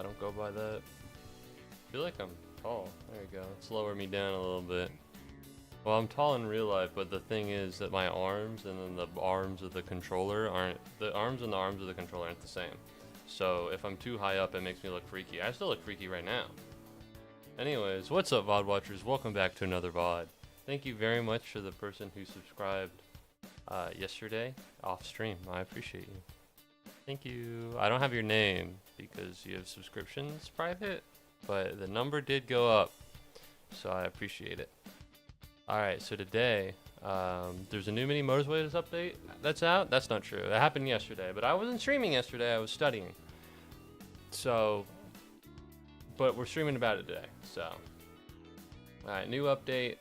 don't go by that. I feel like I'm tall. There you go. Let's lower me down a little bit. Well, I'm tall in real life, but the thing is that my arms and then the arms of the controller aren't... The arms and the arms of the controller aren't the same. So if I'm too high up, it makes me look freaky. I still look freaky right now. Anyways, what's up, VOD watchers? Welcome back to another VOD. Thank you very much to the person who subscribed yesterday off stream. I appreciate you. Thank you. I don't have your name because you have subscriptions private, but the number did go up, so I appreciate it. Alright, so today, there's a new Mini Motorways update that's out. That's not true. It happened yesterday, but I wasn't streaming yesterday. I was studying. So, but we're streaming about it today, so. Alright, new update.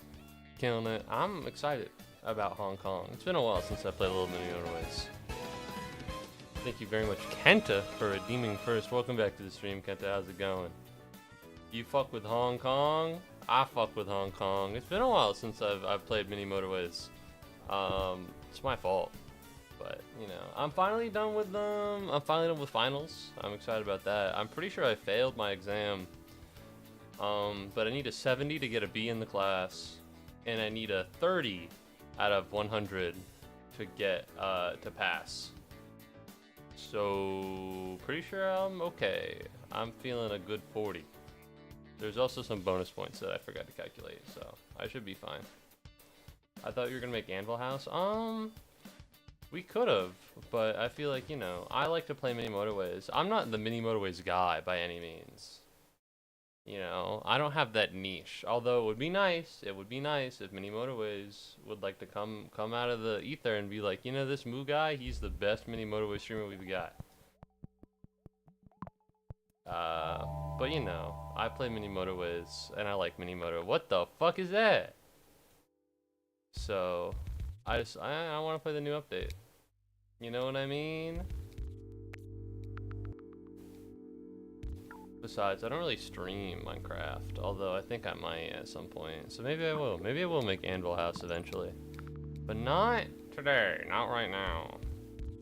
Killing it. I'm excited about Hong Kong. It's been a while since I played a little Mini Motorways. Thank you very much, Kenta, for redeeming first. Welcome back to the stream, Kenta. How's it going? You fuck with Hong Kong? I fuck with Hong Kong. It's been a while since I've played Mini Motorways. It's my fault, but you know, I'm finally done with them. I'm finally done with finals. I'm excited about that. I'm pretty sure I failed my exam, but I need a 70 to get a B in the class, and I need a 30 out of 100 to get to pass. So pretty sure I'm okay. I'm feeling a good 40. There's also some bonus points that I forgot to calculate, so I should be fine. I thought you were gonna make Anvil House. We could have, but I feel like, you know, I like to play Mini Motorways. I'm not the Mini Motorways guy by any means. You know, I don't have that niche. Although it would be nice if Mini Motorways would like to come out of the ether and be like, you know, this Moo guy, he's the best Mini Motorway streamer we've got. But you know, I play Mini Motorways and I like Mini Motor. What the fuck is that? So, I want to play the new update. You know what I mean? Besides, I don't really stream Minecraft, although I think I might at some point. So maybe I will. Maybe I will make Anvil House eventually, but not today, not right now.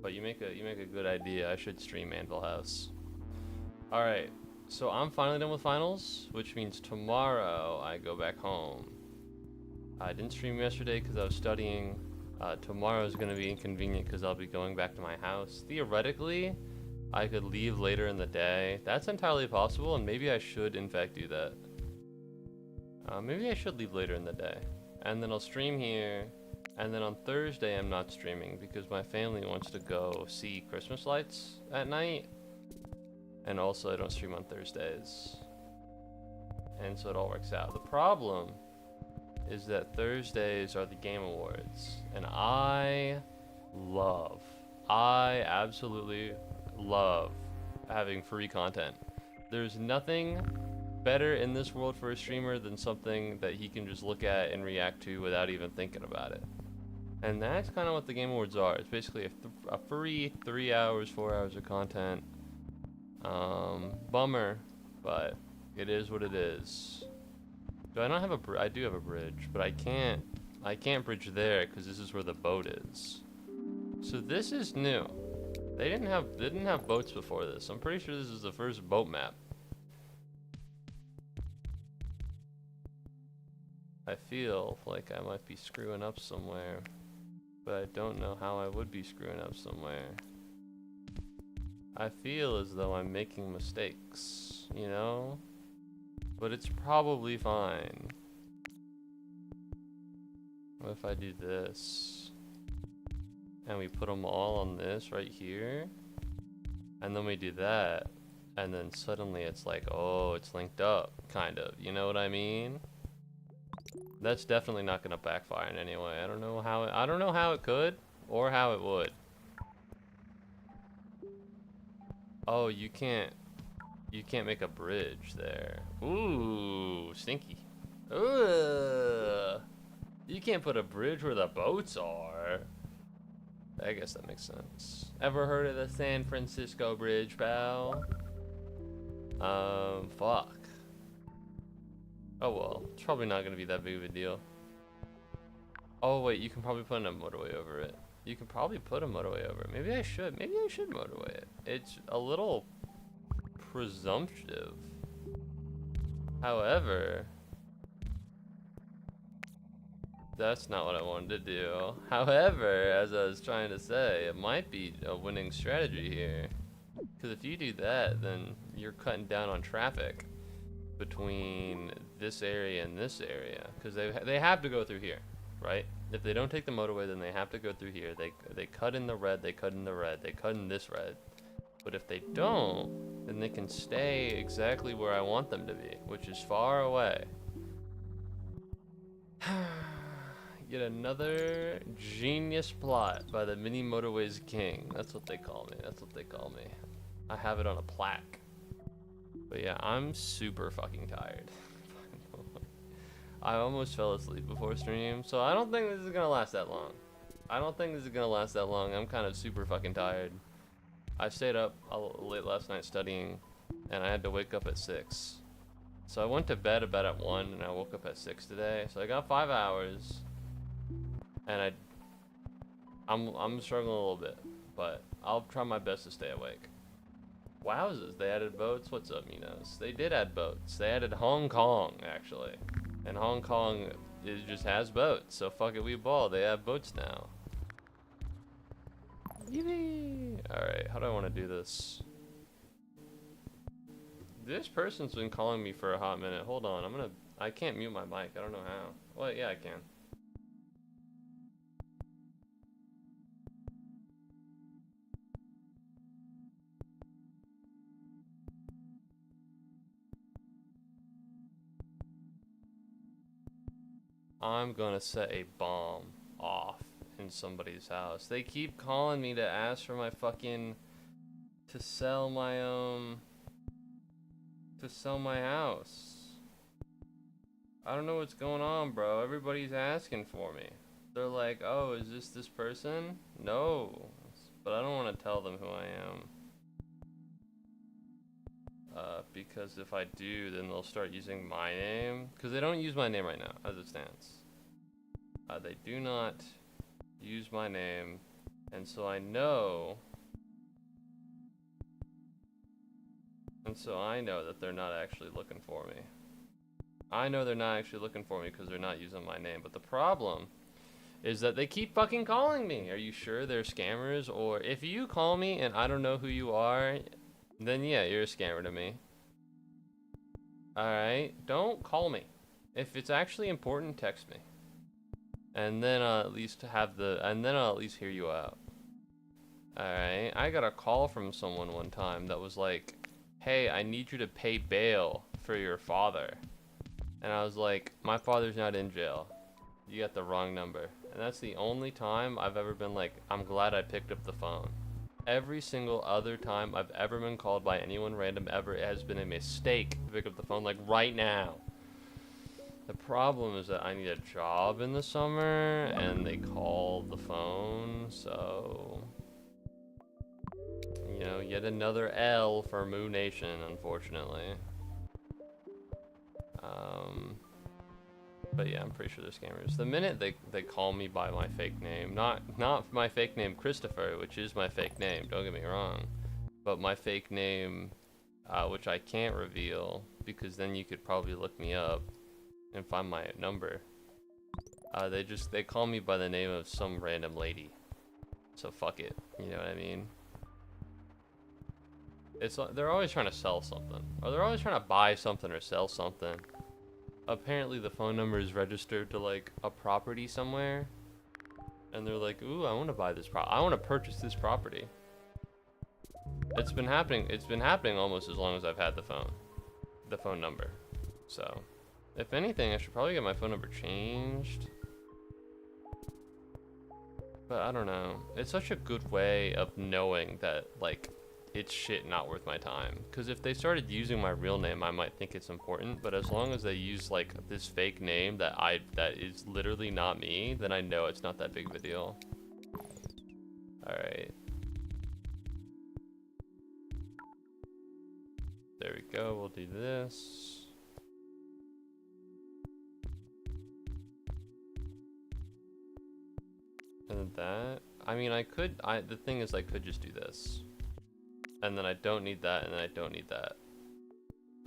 But you make a good idea. I should stream Anvil House. All right. So I'm finally done with finals, which means tomorrow I go back home. I didn't stream yesterday because I was studying. Tomorrow is going to be inconvenient because I'll be going back to my house. Theoretically, I could leave later in the day. That's entirely possible, and maybe I should in fact do that. Maybe I should leave later in the day. And then I'll stream here, and then on Thursday I'm not streaming because my family wants to go see Christmas lights at night. And also I don't stream on Thursdays. And so it all works out. The problem is that Thursdays are the Game Awards, and I absolutely love having free content. There's nothing better in this world for a streamer than something that he can just look at and react to without even thinking about it. And that's kind of what the Game Awards are. It's basically a free 3 hours, 4 hours of content. Bummer, but it is what it is. So I don't have I do have a bridge, but I can't bridge there because this is where the boat is. So this is new. They didn't have boats before this. I'm pretty sure this is the first boat map. I feel like I might be screwing up somewhere, but I don't know how I would be screwing up somewhere. I feel as though I'm making mistakes, you know? But it's probably fine. What if I do this? And we put them all on this right here? And then we do that. And then suddenly it's like, oh, it's linked up, kind of. You know what I mean? That's definitely not gonna backfire in any way. I don't know how it could, or how it would. Oh, you can't make a bridge there. Ooh, stinky. Ooh, you can't put a bridge where the boats are. I guess that makes sense. Ever heard of the San Francisco Bridge, pal? Fuck. Oh well, it's probably not gonna be that big of a deal. Oh wait, you can probably put a motorway over it. You can probably put a motorway over it. Maybe I should motorway it. It's a little presumptive. However, that's not what I wanted to do. However, as I was trying to say, it might be a winning strategy here. Because if you do that, then you're cutting down on traffic between this area and this area. Because they have to go through here, right? If they don't take the motorway, then they have to go through here. They cut in the red, they cut in the red, they cut in this red. But if they don't, then they can stay exactly where I want them to be, which is far away. Yet another genius plot by the Mini Motorways King. That's what they call me. That's what they call me. I have it on a plaque. But yeah, I'm super fucking tired. I almost fell asleep before stream, so I don't think this is gonna last that long. I'm kind of super fucking tired. I stayed up late last night studying, and I had to wake up at 6. So I went to bed about at 1, and I woke up at 6 today. So I got 5 hours, and I'm struggling a little bit, but I'll try my best to stay awake. Wowzers, they added boats. What's up, Minos? They did add boats. They added Hong Kong, actually, and Hong Kong just has boats. So fuck it, we ball. They have boats now. Alright, how do I want to do this? This person's been calling me for a hot minute. Hold on, I can't mute my mic. I don't know how. Well, yeah, I can. I'm gonna set a bomb off in somebody's house. They keep calling me to ask for my fucking to sell my house. I don't know what's going on, bro. Everybody's asking for me. They're like, "Oh, is this person?" No, but I don't want to tell them who I am. Because if I do, then they'll start using my name. Because they don't use my name right now, as it stands. They do not use my name, and so I know that they're not actually looking for me. I know they're not actually looking for me because they're not using my name. But the problem is that they keep fucking calling me. Are you sure they're scammers? Or if you call me and I don't know who you are, then yeah, you're a scammer to me. Alright, don't call me. If it's actually important, text me. And then I'll at least hear you out. Alright, I got a call from someone one time that was like, "Hey, I need you to pay bail for your father." And I was like, "My father's not in jail. You got the wrong number." And that's the only time I've ever been like, I'm glad I picked up the phone. Every single other time I've ever been called by anyone random ever, it has been a mistake to pick up the phone, like right now. The problem is that I need a job in the summer, and they call the phone, so... You know, yet another L for Moo Nation, unfortunately. But yeah, I'm pretty sure they're scammers. The minute they call me by my fake name, not my fake name Christopher, which is my fake name, don't get me wrong, but my fake name, which I can't reveal, because then you could probably look me up and find my number. They call me by the name of some random lady. So fuck it, you know what I mean? It's like they're always trying to sell something, or they're always trying to buy something or sell something. Apparently the phone number is registered to like a property somewhere, and they're like, "Ooh, I want to buy this I want to purchase this property." It's been happening almost as long as I've had the phone number. So, if anything, I should probably get my phone number changed. But I don't know. It's such a good way of knowing that like it's shit not worth my time. Because if they started using my real name, I might think it's important. But as long as they use like this fake name that is literally not me, then I know it's not that big of a deal. Alright. There we go, we'll do this. And then that. I mean, the thing is I could just do this. And then I don't need that, and then I don't need that.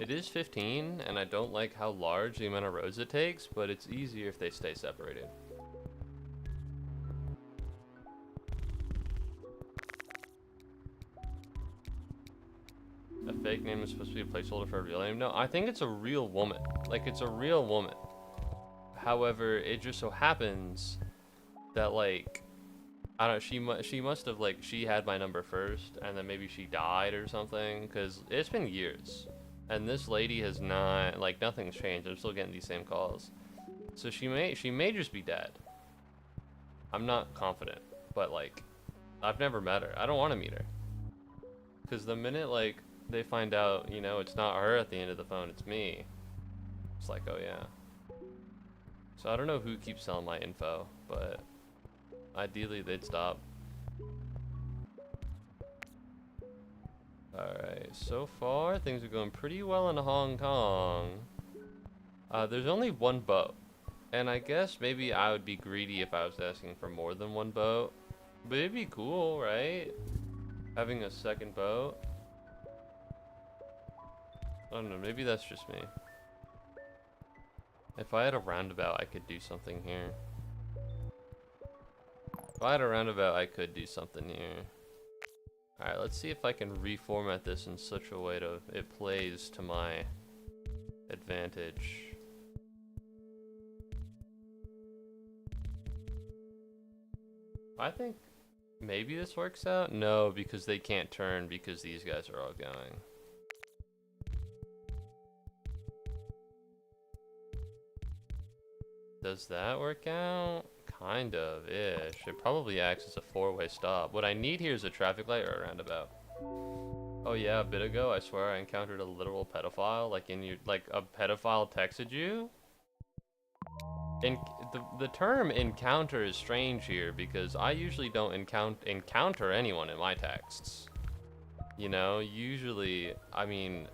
It is 15, and I don't like how large the amount of roads it takes, but it's easier if they stay separated. A fake name is supposed to be a placeholder for a real name? No, I think it's a real woman. Like, it's a real woman. However, it just so happens that, like, I don't know, she must have, like, she had my number first, and then maybe she died or something, because it's been years. And this lady has not, like, nothing's changed. I'm still getting these same calls. So she may just be dead. I'm not confident, but, like, I've never met her. I don't want to meet her. Because the minute, like, they find out, you know, it's not her at the end of the phone, it's me. It's like, oh yeah. So I don't know who keeps selling my info, but ideally they'd stop. Alright, so far things are going pretty well in Hong Kong. There's only one boat. And I guess maybe I would be greedy if I was asking for more than one boat. But it'd be cool, right? Having a second boat. I don't know, maybe that's just me. If I had a roundabout, I could do something here. If I had a roundabout, I could do something here. Alright, let's see if I can reformat this in such a way that it plays to my advantage. I think maybe this works out. No, because they can't turn because these guys are all going. Does that work out? Kind of ish. It probably acts as a four-way stop. What I need here is a traffic light or a roundabout. Oh yeah, a bit ago I swear I encountered a literal pedophile. Like a pedophile texted you? And the term encounter is strange here because I usually don't encounter anyone in my texts. You know, usually, I mean,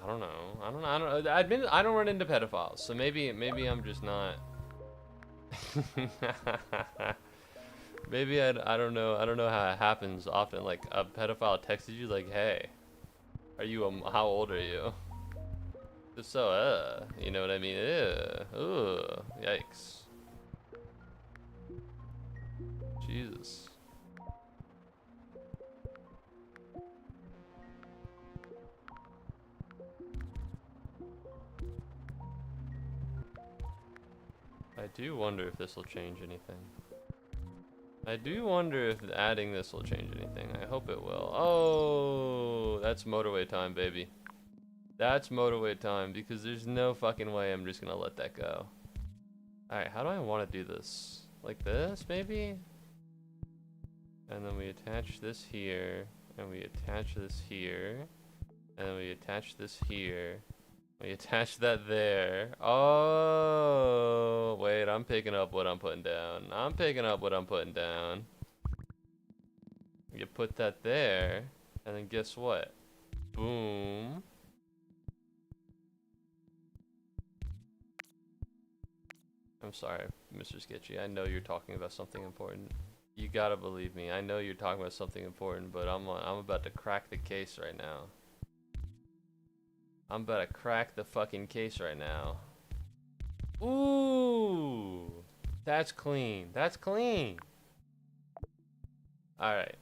I don't know. I admit I don't run into pedophiles, so maybe I'm just not. Maybe I don't know. I don't know how it happens often. Like a pedophile texted you like, "Hey, are you how old are you?" Just so, you know what I mean? Ooh, yikes. Jesus. I do wonder if this will change anything. I do wonder if adding this will change anything. I hope it will. Oh, that's motorway time, baby. That's motorway time because there's no fucking way I'm just gonna let that go. Alright, how do I want to do this? Like this, maybe? And then we attach this here, and we attach this here, and then we attach this here. We attach that there. Oh, wait, I'm picking up what I'm putting down. I'm picking up what I'm putting down. You put that there, and then guess what? Boom. I'm sorry, Mr. Sketchy. I know you're talking about something important. You gotta believe me. I know you're talking about something important, but I'm about to crack the case right now. I'm about to crack the fucking case right now. Ooh, that's clean. That's clean. All right.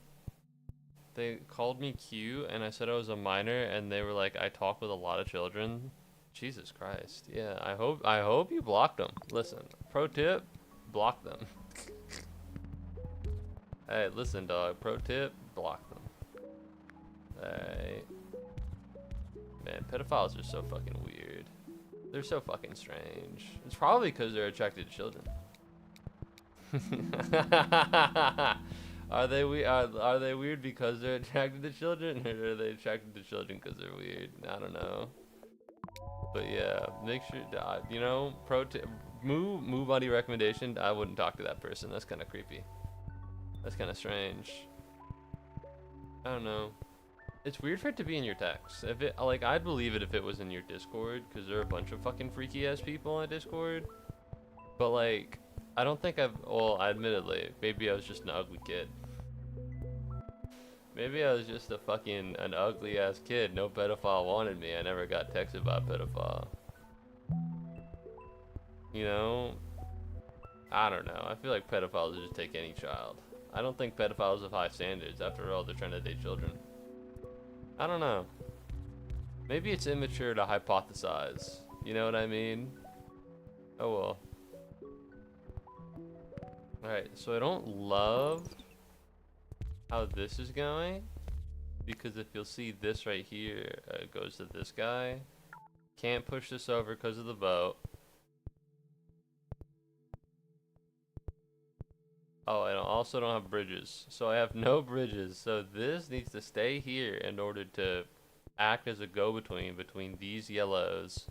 They called me cute, and I said I was a minor, and they were like, I talk with a lot of children. Jesus Christ. Yeah, I hope you blocked them. Listen, pro tip, block them. Hey, listen, dog. Pro tip, block them. Alright. Man, pedophiles are so fucking weird. They're so fucking strange. It's probably because they're attracted to children. Are they weird because they're attracted to children, or are they attracted to children because they're weird? I don't know. But yeah, make sure, you know, Muubody recommendation, I wouldn't talk to that person. That's kind of creepy. That's kind of strange. I don't know. It's weird for it to be in your text. If it, like, I'd believe it if it was in your Discord, because there are a bunch of fucking freaky ass people on Discord. But like, I don't think well, admittedly, maybe I was just an ugly kid. Maybe I was just a fucking an ugly ass kid. No pedophile wanted me. I never got texted by a pedophile. You know? I don't know. I feel like pedophiles just take any child. I don't think pedophiles have high standards. After all, they're trying to date children. I don't know. Maybe it's immature to hypothesize. You know what I mean? Oh well. Alright, so I don't love how this is going. Because if you'll see this right here, goes to this guy. Can't push this over because of the boat. Oh, I also don't have bridges. So I have no bridges. So this needs to stay here in order to act as a go-between between these yellows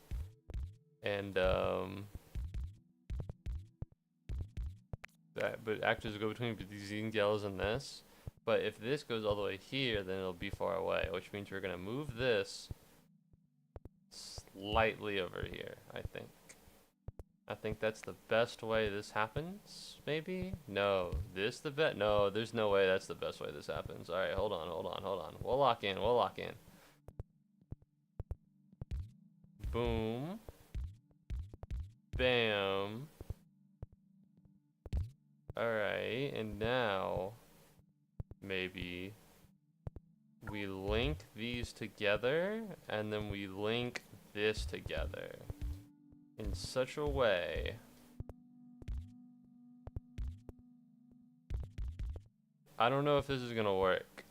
and but act as a go-between between these yellows and this. But if this goes all the way here, then it'll be far away, which means we're gonna move this slightly over here, I think. I think that's the best way this happens, maybe? No, no, there's no way that's the best way this happens. Alright, hold on. We'll lock in. Boom. Bam. Alright, and now, maybe, we link these together, and then we link this together. In such a way I don't know if this is gonna work.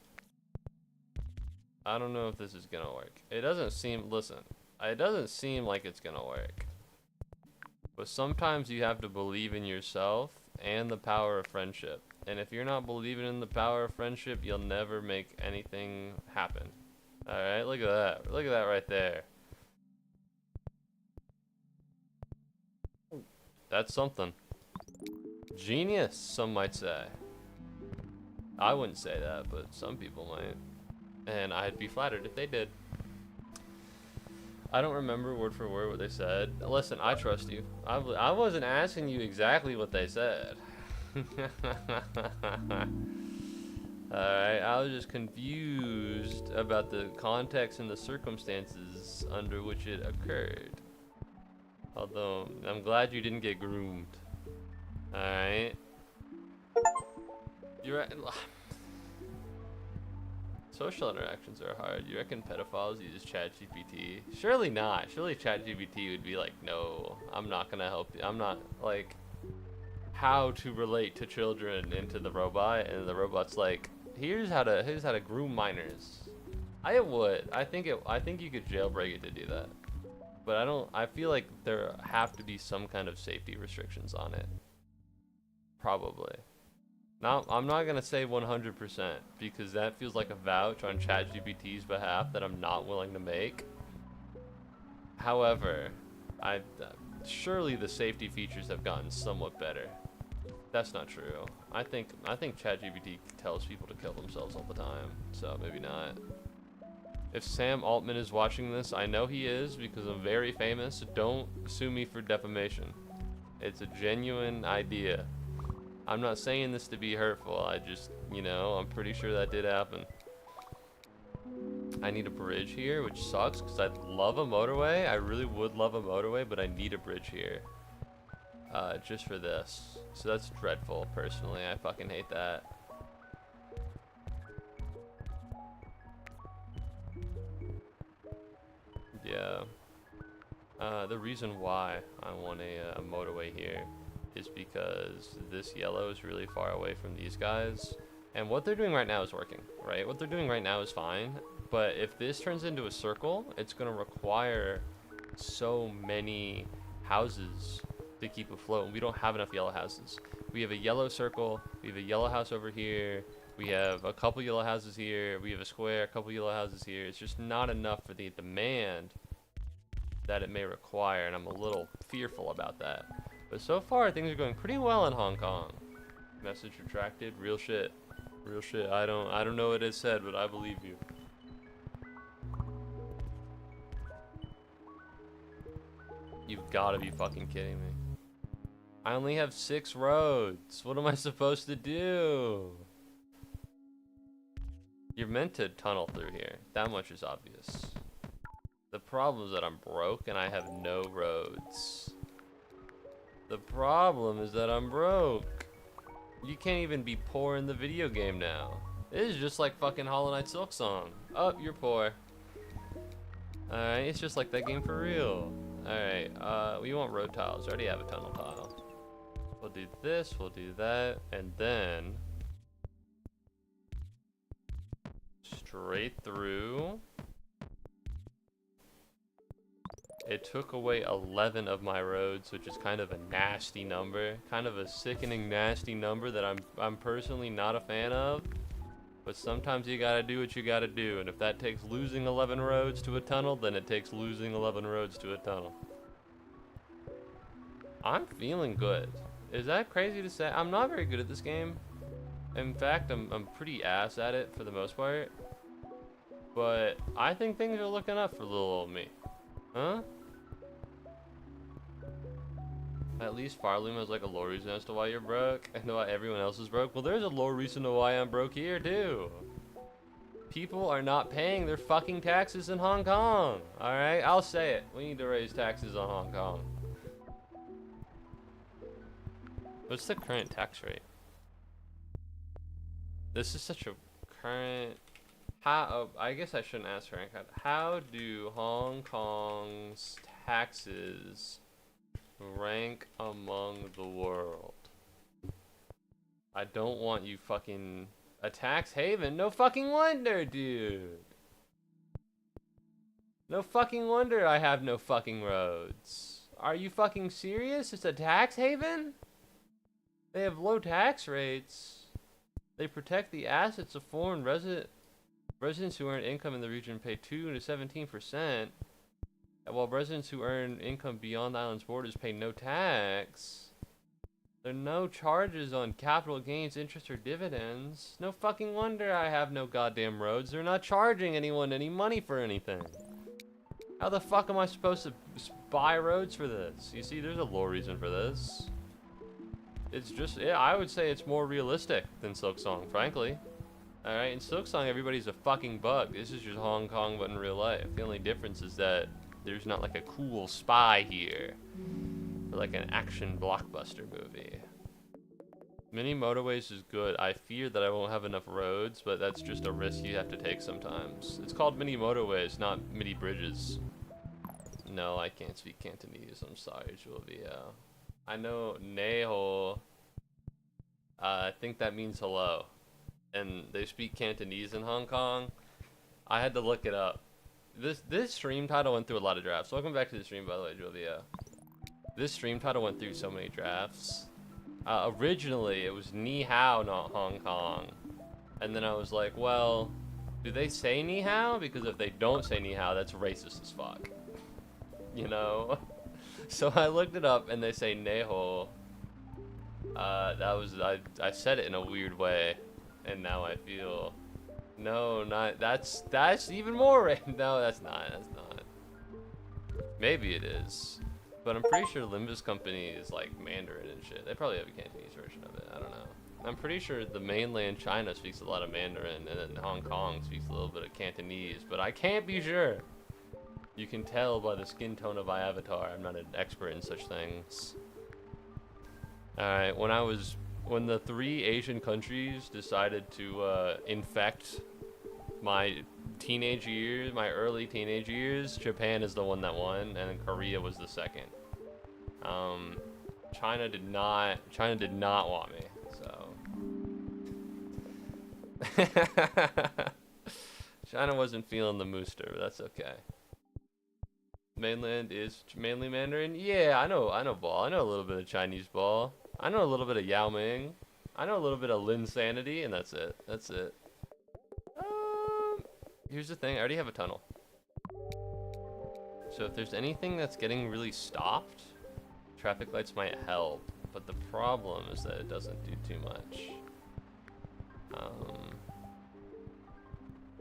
It doesn't seem, listen, it doesn't seem like it's gonna work. But sometimes you have to believe in yourself and the power of friendship. And if you're not believing in the power of friendship, you'll never make anything happen. Alright, look at that. Look at that right there. That's something. Genius, some might say. I wouldn't say that, but some people might. And I'd be flattered if they did. I don't remember word for word what they said. Listen, I trust you. I wasn't asking you exactly what they said. Alright, I was just confused about the context and the circumstances under which it occurred. Although, I'm glad you didn't get groomed. Alright. You're right. Social interactions are hard. You reckon pedophiles use ChatGPT? Surely not. Surely ChatGPT would be like, no, I'm not gonna help you. I'm not, like, how to relate to children into the robot, and the robot's like, here's how to groom minors. I would. I think you could jailbreak it to do that. But I feel like there have to be some kind of safety restrictions on it. Probably. Now, I'm not gonna say 100% because that feels like a vouch on ChatGPT's behalf that I'm not willing to make. However, surely the safety features have gotten somewhat better. That's not true. I think ChatGPT tells people to kill themselves all the time, so maybe not. If Sam Altman is watching this, I know he is because I'm very famous. Don't sue me for defamation. It's a genuine idea. I'm not saying this to be hurtful. I just, you know, I'm pretty sure that did happen. I need a bridge here, which sucks because I'd love a motorway. I really would love a motorway, but I need a bridge here. Just for this. So that's dreadful, personally. I fucking hate that. Yeah. The reason why I want a motorway here is because this yellow is really far away from these guys. And what they're doing right now is working, right? What they're doing right now is fine. But if this turns into a circle, it's going to require so many houses to keep afloat. And we don't have enough yellow houses. We have a yellow circle. We have a yellow house over here. We have a couple yellow houses here. We have a square, a couple yellow houses here. It's just not enough for the demand that it may require. And I'm a little fearful about that. But so far, things are going pretty well in Hong Kong. Message retracted. Real shit. Real shit. I don't know what it said, but I believe you. You've got to be fucking kidding me. I only have 6 roads. What am I supposed to do? You're meant to tunnel through here. That much is obvious. The problem is that I'm broke and I have no roads. The problem is that I'm broke. You can't even be poor in the video game now. This is just like fucking Hollow Knight Silk Song. Oh, you're poor. Alright, it's just like that game for real. Alright, we want road tiles. I already have a tunnel tile. We'll do this, we'll do that, and then straight through. It took away 11 of my roads, which is kind of a nasty number. Kind of a sickening, nasty number that I'm personally not a fan of. But sometimes you gotta do what you gotta do, and if that takes losing 11 roads to a tunnel, then it takes losing 11 roads to a tunnel. I'm feeling good. Is that crazy to say? I'm not very good at this game. In fact, I'm pretty ass at it for the most part. But I think things are looking up for little old me. Huh? At least Farloom has like a low reason as to why you're broke and why everyone else is broke. Well, there's a low reason to why I'm broke here too. People are not paying their fucking taxes in Hong Kong. Alright, I'll say it. We need to raise taxes on Hong Kong. What's the current tax rate? This is such a current... How? I guess I shouldn't ask Frank. How do Hong Kong's taxes rank among the world? I don't want you fucking... A tax haven? No fucking wonder, dude. No fucking wonder I have no fucking roads. Are you fucking serious? It's a tax haven? They have low tax rates. They protect the assets of foreign residents who earn income in the region pay 2 to 17%, while residents who earn income beyond the island's borders pay no tax. There are no charges on capital gains, interest, or dividends. No fucking wonder I have no goddamn roads. They're not charging anyone any money for anything. How the fuck am I supposed to buy roads for this? You see, there's a low reason for this. It's just, yeah, I would say it's more realistic than Silk Song, frankly. Alright, in Silk Song, everybody's a fucking bug. This is just Hong Kong, but in real life. The only difference is that there's not like a cool spy here. Or like an action blockbuster movie. Mini Motorways is good. I fear that I won't have enough roads, but that's just a risk you have to take sometimes. It's called Mini Motorways, not Mini Bridges. No, I can't speak Cantonese. I'm sorry, Julia. I know Neho. I think that means hello. And they speak Cantonese in Hong Kong. I had to look it up. This stream title went through a lot of drafts. Welcome back to the stream, by the way, Julia. This stream title went through so many drafts. Originally, it was Ni Hao, not Hong Kong. And then I was like, well, do they say Ni Hao? Because if they don't say Ni Hao, that's racist as fuck. You know? So I looked it up, and they say Neho. I said it in a weird way. And now I feel, no, not, that's even more, no, that's not. Maybe it is, but I'm pretty sure Limbus Company is like Mandarin and shit. They probably have a Cantonese version of it, I don't know. I'm pretty sure the mainland China speaks a lot of Mandarin, and then Hong Kong speaks a little bit of Cantonese, but I can't be sure. You can tell by the skin tone of my avatar, I'm not an expert in such things. Alright, when the 3 Asian countries decided to infect my teenage years, my early teenage years, Japan is the one that won, and Korea was the second. China did not want me, so. China wasn't feeling the mooster, but that's okay. Mainland is mainly Mandarin? Yeah, I know ball. I know a little bit of Chinese ball. I know a little bit of Yao Ming. I know a little bit of Linsanity, and that's it. That's it. Here's the thing. I already have a tunnel. So if there's anything that's getting really stopped, traffic lights might help. But the problem is that it doesn't do too much.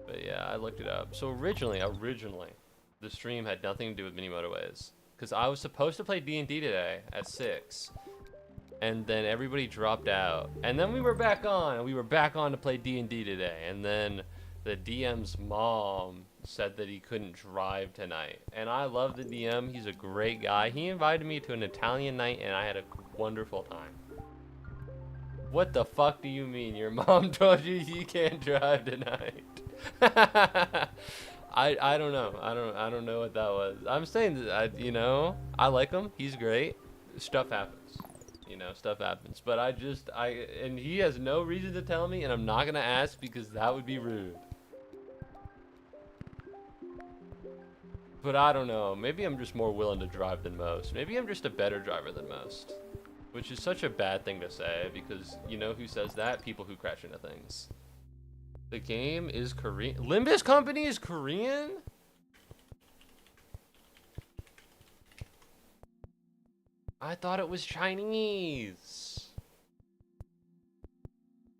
But yeah, I looked it up. So originally, the stream had nothing to do with Mini Motorways. Because I was supposed to play D&D today at 6. And then everybody dropped out. And then we were back on, and we were back on to play D&D today. And then the DM's mom said that he couldn't drive tonight. And I love the DM. He's a great guy. He invited me to an Italian night, and I had a wonderful time. What the fuck do you mean? Your mom told you you can't drive tonight? I don't know. I don't know what that was. I'm saying that I like him. He's great. Stuff happens. Stuff happens. But and he has no reason to tell me, and I'm not gonna ask because that would be rude. But I don't know. Maybe I'm just more willing to drive than most. Maybe I'm just a better driver than most. Which is such a bad thing to say because you know who says that? People who crash into things. The game is Korean. Limbus Company is Korean? I thought it was Chinese.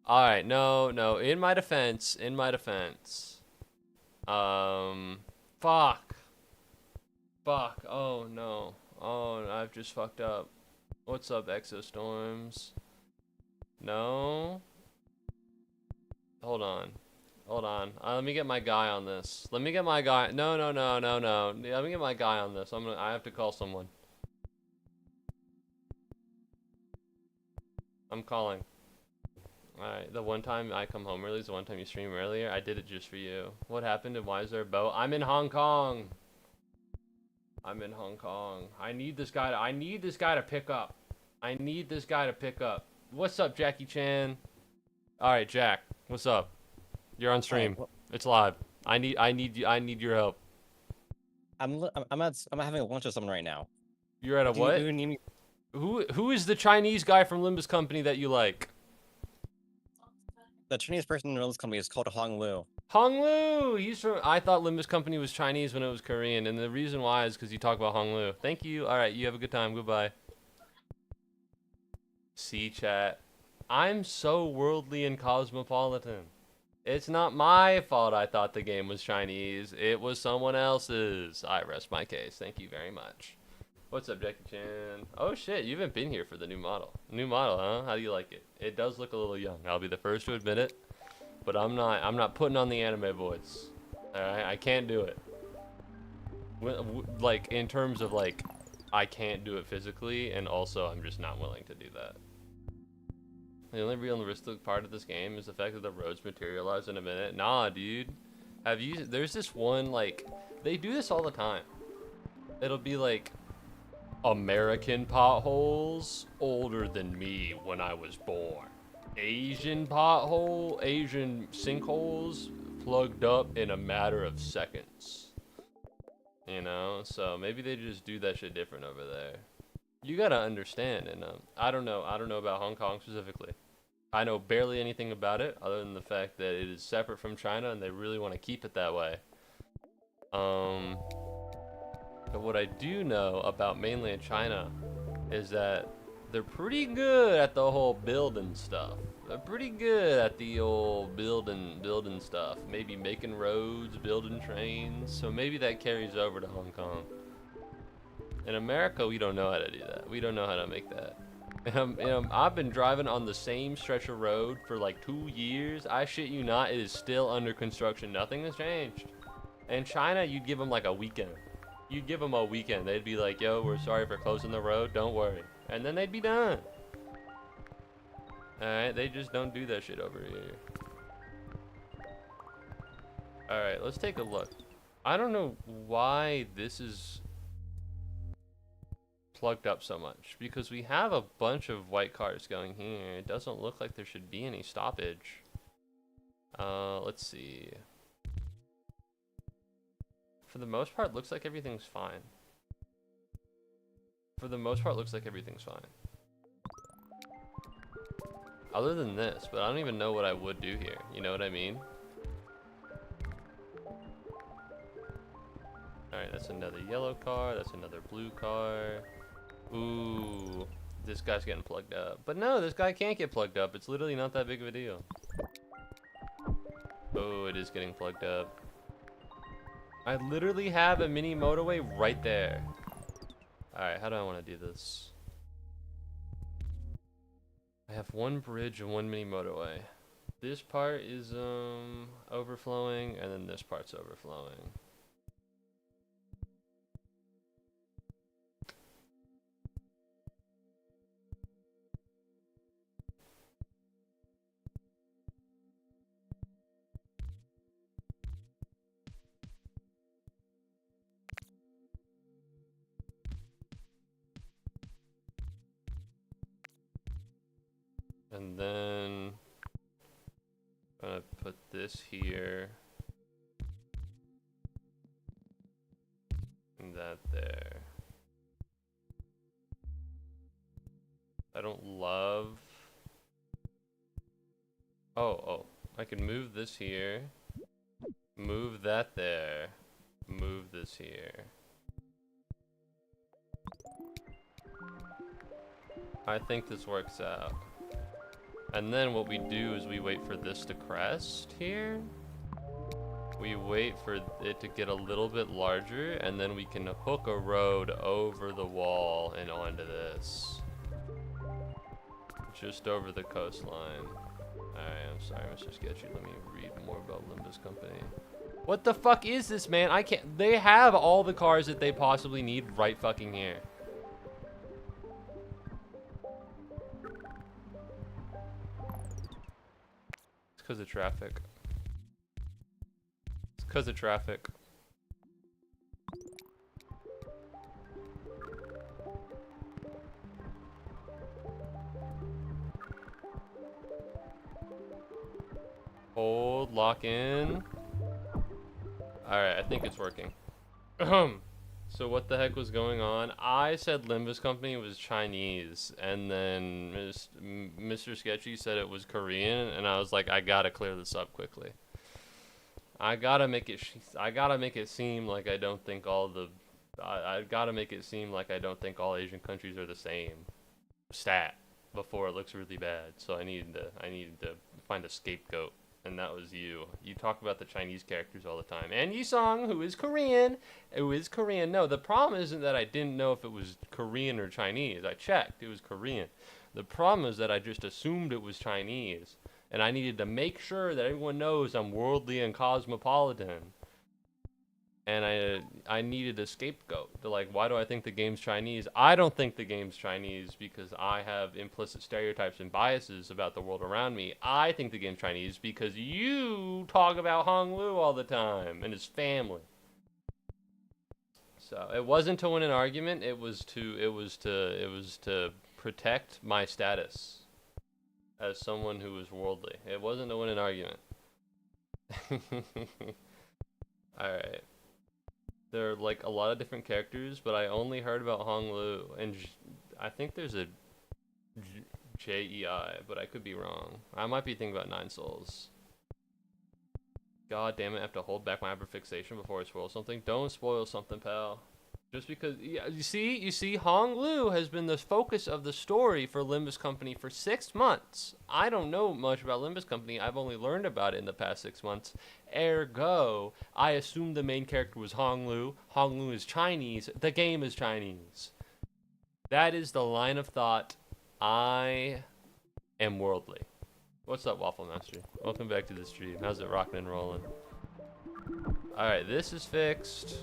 Alright, no. In my defense. Fuck. Oh no. Oh, I've just fucked up. What's up, Exostorms? No. Hold on. Let me get my guy on this. Let me get my guy. No. Let me get my guy on this. I have to call someone. I'm calling. Alright, the one time I come home early is the one time you stream earlier. I did it just for you. What happened and why is there a boat? I'm in Hong Kong. I need this guy to pick up. What's up, Jackie Chan? Alright, Jack. What's up? You're on stream. Right, well, It's live. I need your help. I'm having a lunch with someone right now. You're at a Do what? you need me? Who is the Chinese guy from Limbus Company that you like? The Chinese person in this company is called Hong Lu. Hong Lu! He's from. I thought Limbus Company was Chinese when it was Korean, and the reason why is because you talk about Hong Lu. Thank you. All right, you have a good time. Goodbye. See, chat. I'm so worldly and cosmopolitan. It's not my fault I thought the game was Chinese. It was someone else's. I rest my case. Thank you very much. What's up, Jackie Chan? Oh shit, you haven't been here for the new model. New model, huh? How do you like it? It does look a little young. I'll be the first to admit it. But I'm not putting on the anime voice. Alright, I can't do it. Like, in terms of, like, I can't do it physically, and also I'm just not willing to do that. The only realistic part of this game is the fact that the roads materialize in a minute. Nah, dude. There's this one, like, they do this all the time. It'll be like, American potholes older than me when I was born. Asian sinkholes plugged up in a matter of seconds. So maybe they just do that shit different over there. You gotta understand, and I don't know about Hong Kong specifically. I know barely anything about it other than the fact that it is separate from China and they really want to keep it that way. But what I do know about mainland China is that they're pretty good at the whole building stuff. They're pretty good at the old building stuff. Maybe making roads, building trains. So maybe that carries over to Hong Kong. In America, we don't know how to do that. We don't know how to make that. I've been driving on the same stretch of road for like 2 years. I shit you not, it is still under construction. Nothing has changed. In China, you'd give them like a weekend. You'd give them a weekend. They'd be like, yo, we're sorry for closing the road. Don't worry. And then they'd be done. Alright, they just don't do that shit over here. Alright, let's take a look. I don't know why this is plugged up so much. Because we have a bunch of white cars going here. It doesn't look like there should be any stoppage. Let's see. For the most part, looks like everything's fine. Other than this, but I don't even know what I would do here. You know what I mean? Alright, that's another yellow car. That's another blue car. Ooh, this guy's getting plugged up. But no, this guy can't get plugged up. It's literally not that big of a deal. Oh, it is getting plugged up. I literally have a mini motorway right there. Alright, how do I want to do this? I have one bridge and one mini motorway. this part is overflowing, and then this part's overflowing. And then I'm gonna put this here and that there. I don't love. Oh, I can move this here, move that there, move this here. I think this works out. And then what we do is we wait for this to crest here. We wait for it to get a little bit larger, and then we can hook a road over the wall and onto this. Just over the coastline. Alright, I'm sorry, Mr. Sketchy. Let me read more about Limbus Company. What the fuck is this, man? I can't. They have all the cars that they possibly need right fucking here. It's because of traffic. It's because of traffic. Hold, lock in. Alright, I think it's working. So what the heck was going on? I said Limbus Company was Chinese, and then Mr. Sketchy said it was Korean, and I was like, I gotta clear this up quickly. I gotta make it seem like I don't think all the... I gotta make it seem like I don't think all Asian countries are the same stat before it looks really bad. So I needed to find a scapegoat. And that was you. You talk about the Chinese characters all the time. And Yisong, who is Korean. No, the problem isn't that I didn't know if it was Korean or Chinese. I checked. It was Korean. The problem is that I just assumed it was Chinese. And I needed to make sure that everyone knows I'm worldly and cosmopolitan. And I needed a scapegoat. To like, why do I think the game's Chinese? I don't think the game's Chinese because I have implicit stereotypes and biases about the world around me. I think the game's Chinese because you talk about Hong Lu all the time and his family. So it wasn't to win an argument. It was to protect my status as someone who is worldly. It wasn't to win an argument. All right. There are like a lot of different characters, but I only heard about Hong Lu, and I think there's a J-E-I, but I could be wrong. I might be thinking about Nine Souls. God damn it, I have to hold back my hyperfixation before I spoil something. Don't spoil something, pal. Just because, yeah, you see, Hong Lu has been the focus of the story for Limbus Company for 6 months. I don't know much about Limbus Company. I've only learned about it in the past 6 months. Ergo, I assumed the main character was Hong Lu. Hong Lu is Chinese. The game is Chinese. That is the line of thought. I am worldly. What's up, Waffle Master? Welcome back to the stream. How's it rocking and rolling? Alright, this is fixed.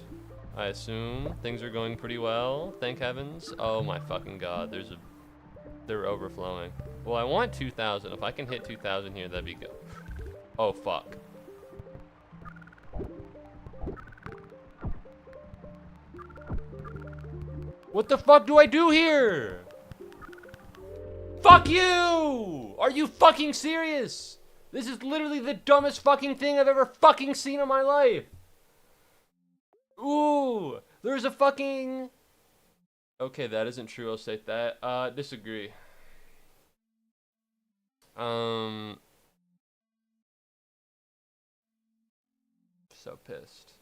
I assume things are going pretty well. Thank heavens. Oh my fucking god. They're overflowing. Well, I want 2,000. If I can hit 2,000 here, that'd be good. Oh fuck. What the fuck do I do here? Fuck you! Are you fucking serious? This is literally the dumbest fucking thing I've ever fucking seen in my life. Ooh, there's a fucking... Okay, that isn't true, I'll state that. Disagree. So pissed.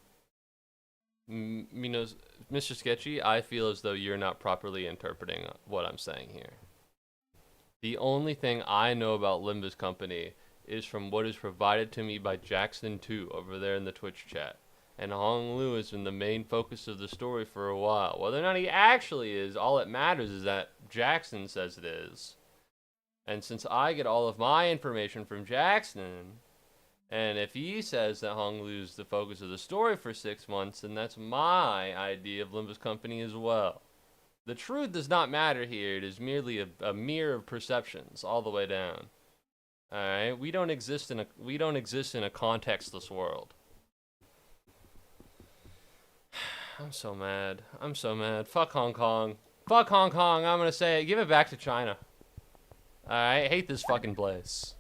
Mr. Sketchy, I feel as though you're not properly interpreting what I'm saying here. The only thing I know about Limbus Company is from what is provided to me by Jackson2 over there in the Twitch chat. And Hong Lu has been the main focus of the story for a while. Whether or not he actually is, all it matters is that Jackson says it is. And since I get all of my information from Jackson, and if he says that Honglu's the focus of the story for 6 months, then that's my idea of Limbus Company as well. The truth does not matter here. It is merely a mirror of perceptions all the way down. All right, we don't exist in a contextless world. I'm so mad. I'm so mad. Fuck Hong Kong. Fuck Hong Kong. I'm gonna say it. Give it back to China. I hate this fucking place.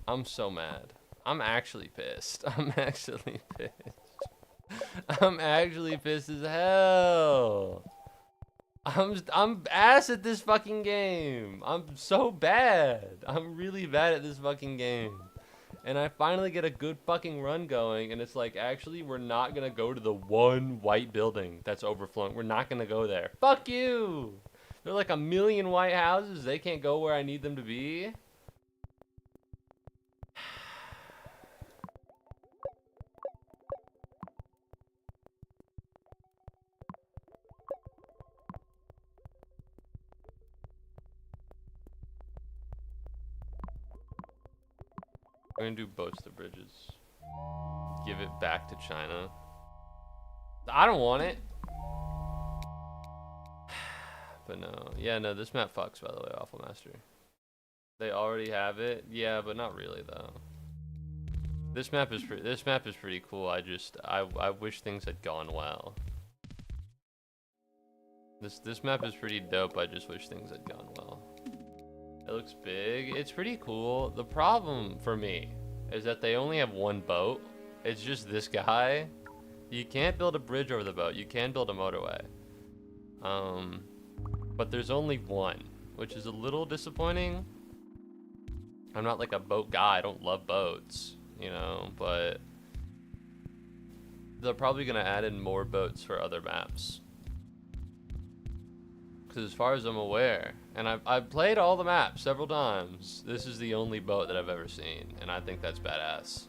I'm so mad. I'm actually pissed. I'm actually pissed. I'm actually pissed as hell. I'm ass at this fucking game. I'm so bad. I'm really bad at this fucking game. And I finally get a good fucking run going, and it's like, actually, we're not gonna go to the one white building that's overflowing. We're not gonna go there. Fuck you! There are like a million white houses. They can't go where I need them to be. We're gonna do boats to bridges. Give it back to China. I don't want it. But no. Yeah, no, this map fucks, by the way, Awful Master. They already have it? Yeah, but not really, though. This map is pretty cool. I wish things had gone well. This map is pretty dope. I just wish things had gone well. It looks big. It's pretty cool. The problem for me is that they only have one boat. It's just this guy. You can't build a bridge over the boat. You can build a motorway. But there's only one, which is a little disappointing. I'm not like a boat guy. I don't love boats, you know, but they're probably gonna add in more boats for other maps. Because as far as I'm aware, and I've played all the maps several times, this is the only boat that I've ever seen, and I think that's badass.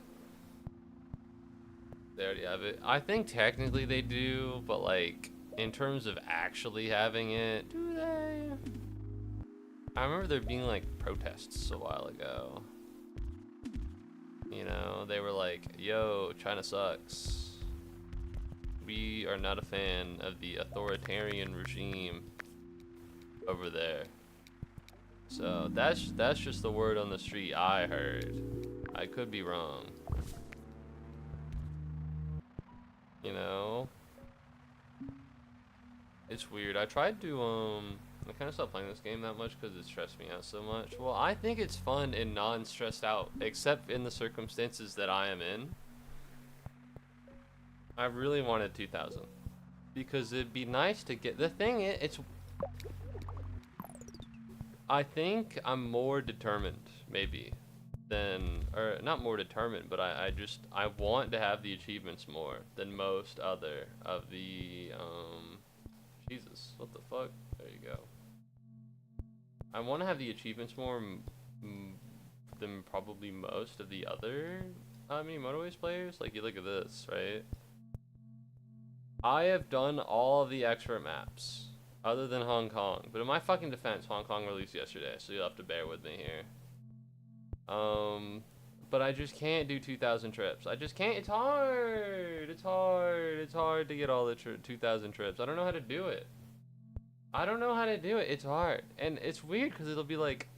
They already have it. I think technically they do, but like, in terms of actually having it, do they? I remember there being like protests a while ago. You know, they were like, yo, China sucks. We are not a fan of the authoritarian regime over there. So that's just the word on the street I heard. I could be wrong. You know? It's weird. I tried to I kind of stopped playing this game that much because it stressed me out so much. Well, I think it's fun and non-stressed out, except in the circumstances that I am in. I really wanted 2000 because it'd be nice to get the thing. I think I'm more determined, maybe, than, or not more determined, but I want to have the achievements more than most other of the Jesus, what the fuck? There you go. I want to have the achievements more than probably most of the other Mini Motorways players. Like, you look at this, right? I have done all of the expert maps, other than Hong Kong. But in my fucking defense, Hong Kong released yesterday, so you'll have to bear with me here. But I just can't do 2,000 trips. I just can't. It's hard. It's hard. It's hard to get all the 2,000 trips. I don't know how to do it. I don't know how to do it. It's hard. And it's weird because it'll be like,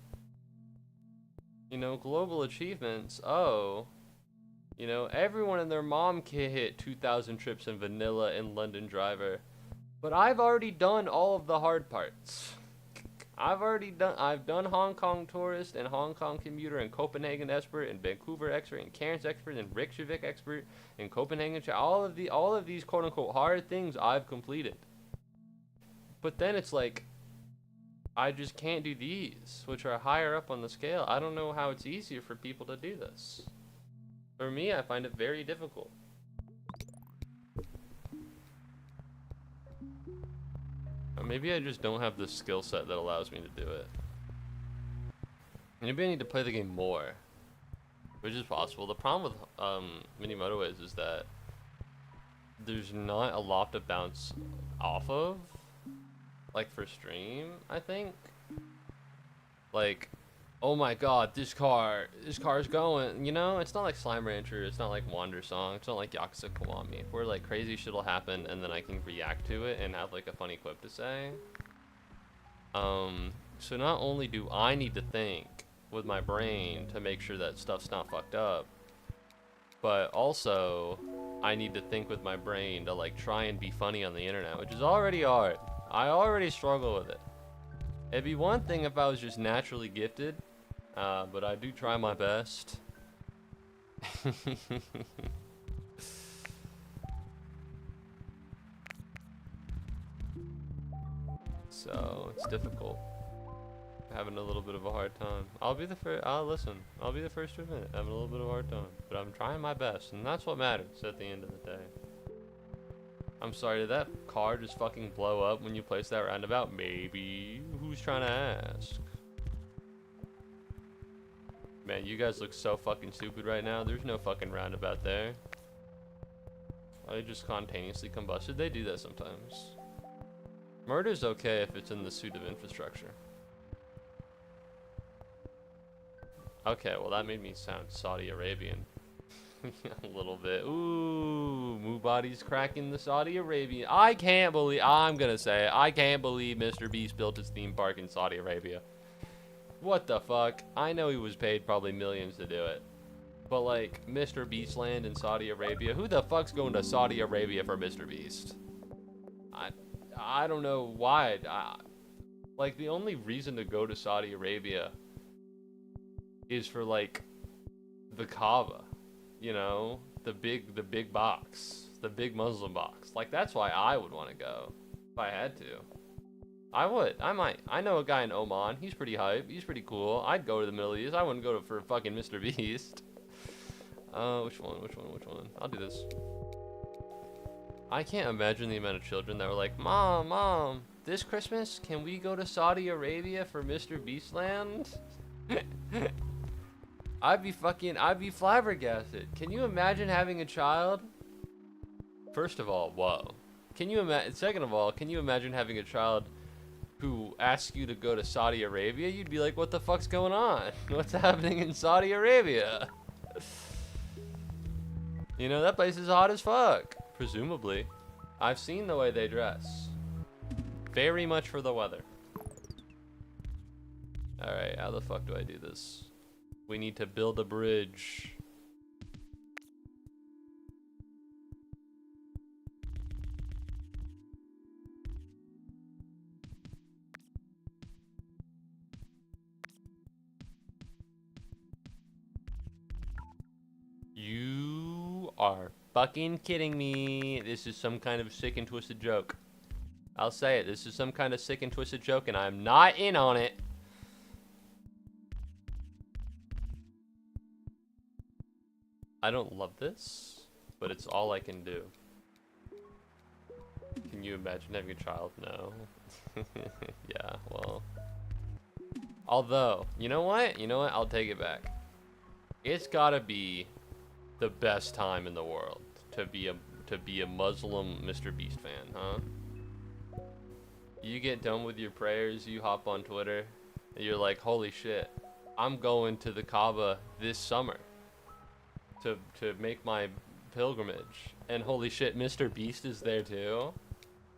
you know, global achievements. Oh, you know, everyone and their mom can hit 2,000 trips in vanilla and London Driver. But I've already done all of the hard parts. I've done Hong Kong Tourist and Hong Kong Commuter and Copenhagen Expert and Vancouver Expert and Cairns Expert and Reykjavik Expert and Copenhagen. All of these quote unquote hard things I've completed. But then it's like, I just can't do these, which are higher up on the scale. I don't know how it's easier for people to do this. For me, I find it very difficult. Or maybe I just don't have the skill set that allows me to do it. Maybe I need to play the game more, which is possible. The problem with Mini Motorways is that there's not a lot to bounce off of, like for stream, I think. Like, oh my god, this car's going, you know? It's not like Slime Rancher, it's not like Wander Song, it's not like Yakuza Kiwami, where like crazy shit will happen and then I can react to it and have like a funny quip to say. So not only do I need to think with my brain to make sure that stuff's not fucked up, but also I need to think with my brain to like try and be funny on the internet, which is already hard. I already struggle with it. It'd be one thing if I was just naturally gifted, but I do try my best. So it's difficult. Having a little bit of a hard time. I'll be the first. I'll be the first to admit it. Having a little bit of a hard time, but I'm trying my best, and that's what matters at the end of the day. I'm sorry, did that car just fucking blow up when you placed that roundabout? Maybe. Who's trying to ask? Man, you guys look so fucking stupid right now. There's no fucking roundabout there. Are they just spontaneously combusted? They do that sometimes. Murder's okay if it's in the suit of infrastructure. Okay, well that made me sound Saudi Arabian. A little bit. Ooh, Muubody's cracking the Saudi Arabian. I can't believe, I'm gonna say it, I can't believe Mr. Beast built his theme park in Saudi Arabia. What the fuck? I know he was paid probably millions to do it. But like, Mr. Beast land in Saudi Arabia? Who the fuck's going to Saudi Arabia for Mr. Beast? I don't know why. Like, the only reason to go to Saudi Arabia is for like the Kaaba, you know, the big box, the big Muslim box. Like that's why I would want to go if I had to. I would. I might. I know a guy in Oman. He's pretty hype. He's pretty cool. I'd go to the Middle East. I wouldn't go for fucking Mr. Beast. Which one? I'll do this. I can't imagine the amount of children that were like, Mom, this Christmas, can we go to Saudi Arabia for Mr. Beastland? I'd be flabbergasted. Can you imagine having a child? First of all, whoa. Second of all, can you imagine having a child who asks you to go to Saudi Arabia? You'd be like, what the fuck's going on? What's happening in Saudi Arabia? You know, that place is hot as fuck. Presumably. I've seen the way they dress. Very much for the weather. Alright, how the fuck do I do this? We need to build a bridge. You are fucking kidding me. This is some kind of sick and twisted joke. I'll say it. This is some kind of sick and twisted joke, and I'm not in on it. I don't love this, but it's all I can do. Can you imagine having a child? No. Yeah, well. Although, you know what? I'll take it back. It's gotta be the best time in the world to be a Muslim Mr. Beast fan, huh? You get done with your prayers, you hop on Twitter, and you're like, holy shit, I'm going to the Kaaba this summer to make my pilgrimage, and holy shit, Mr. Beast is there too.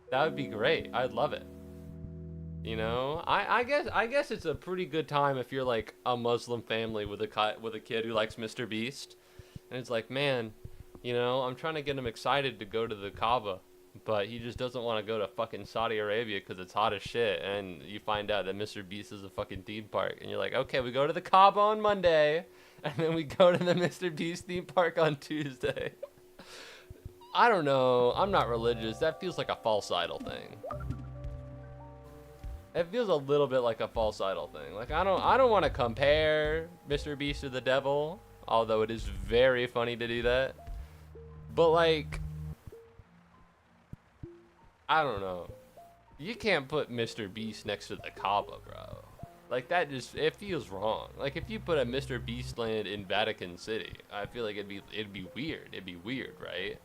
That would be great. I'd love it. You know, I guess it's a pretty good time if you're like a Muslim family with a kid who likes Mr. Beast, and it's like, man, you know, I'm trying to get him excited to go to the Kaaba, but he just doesn't want to go to fucking Saudi Arabia because it's hot as shit, and you find out that Mr. Beast is a fucking theme park, and you're like, okay, we go to the Kaaba on Monday, and then we go to the Mr. Beast theme park on Tuesday. I don't know. I'm not religious. That feels like a false idol thing. It feels a little bit like a false idol thing. Like, I don't want to compare Mr. Beast to the devil, although it is very funny to do that. But like, I don't know. You can't put Mr. Beast next to the Kaaba, bro. Like, that just, it feels wrong. Like, if you put a Mr. Beast land in Vatican City, I feel like it'd be weird. It'd be weird, right?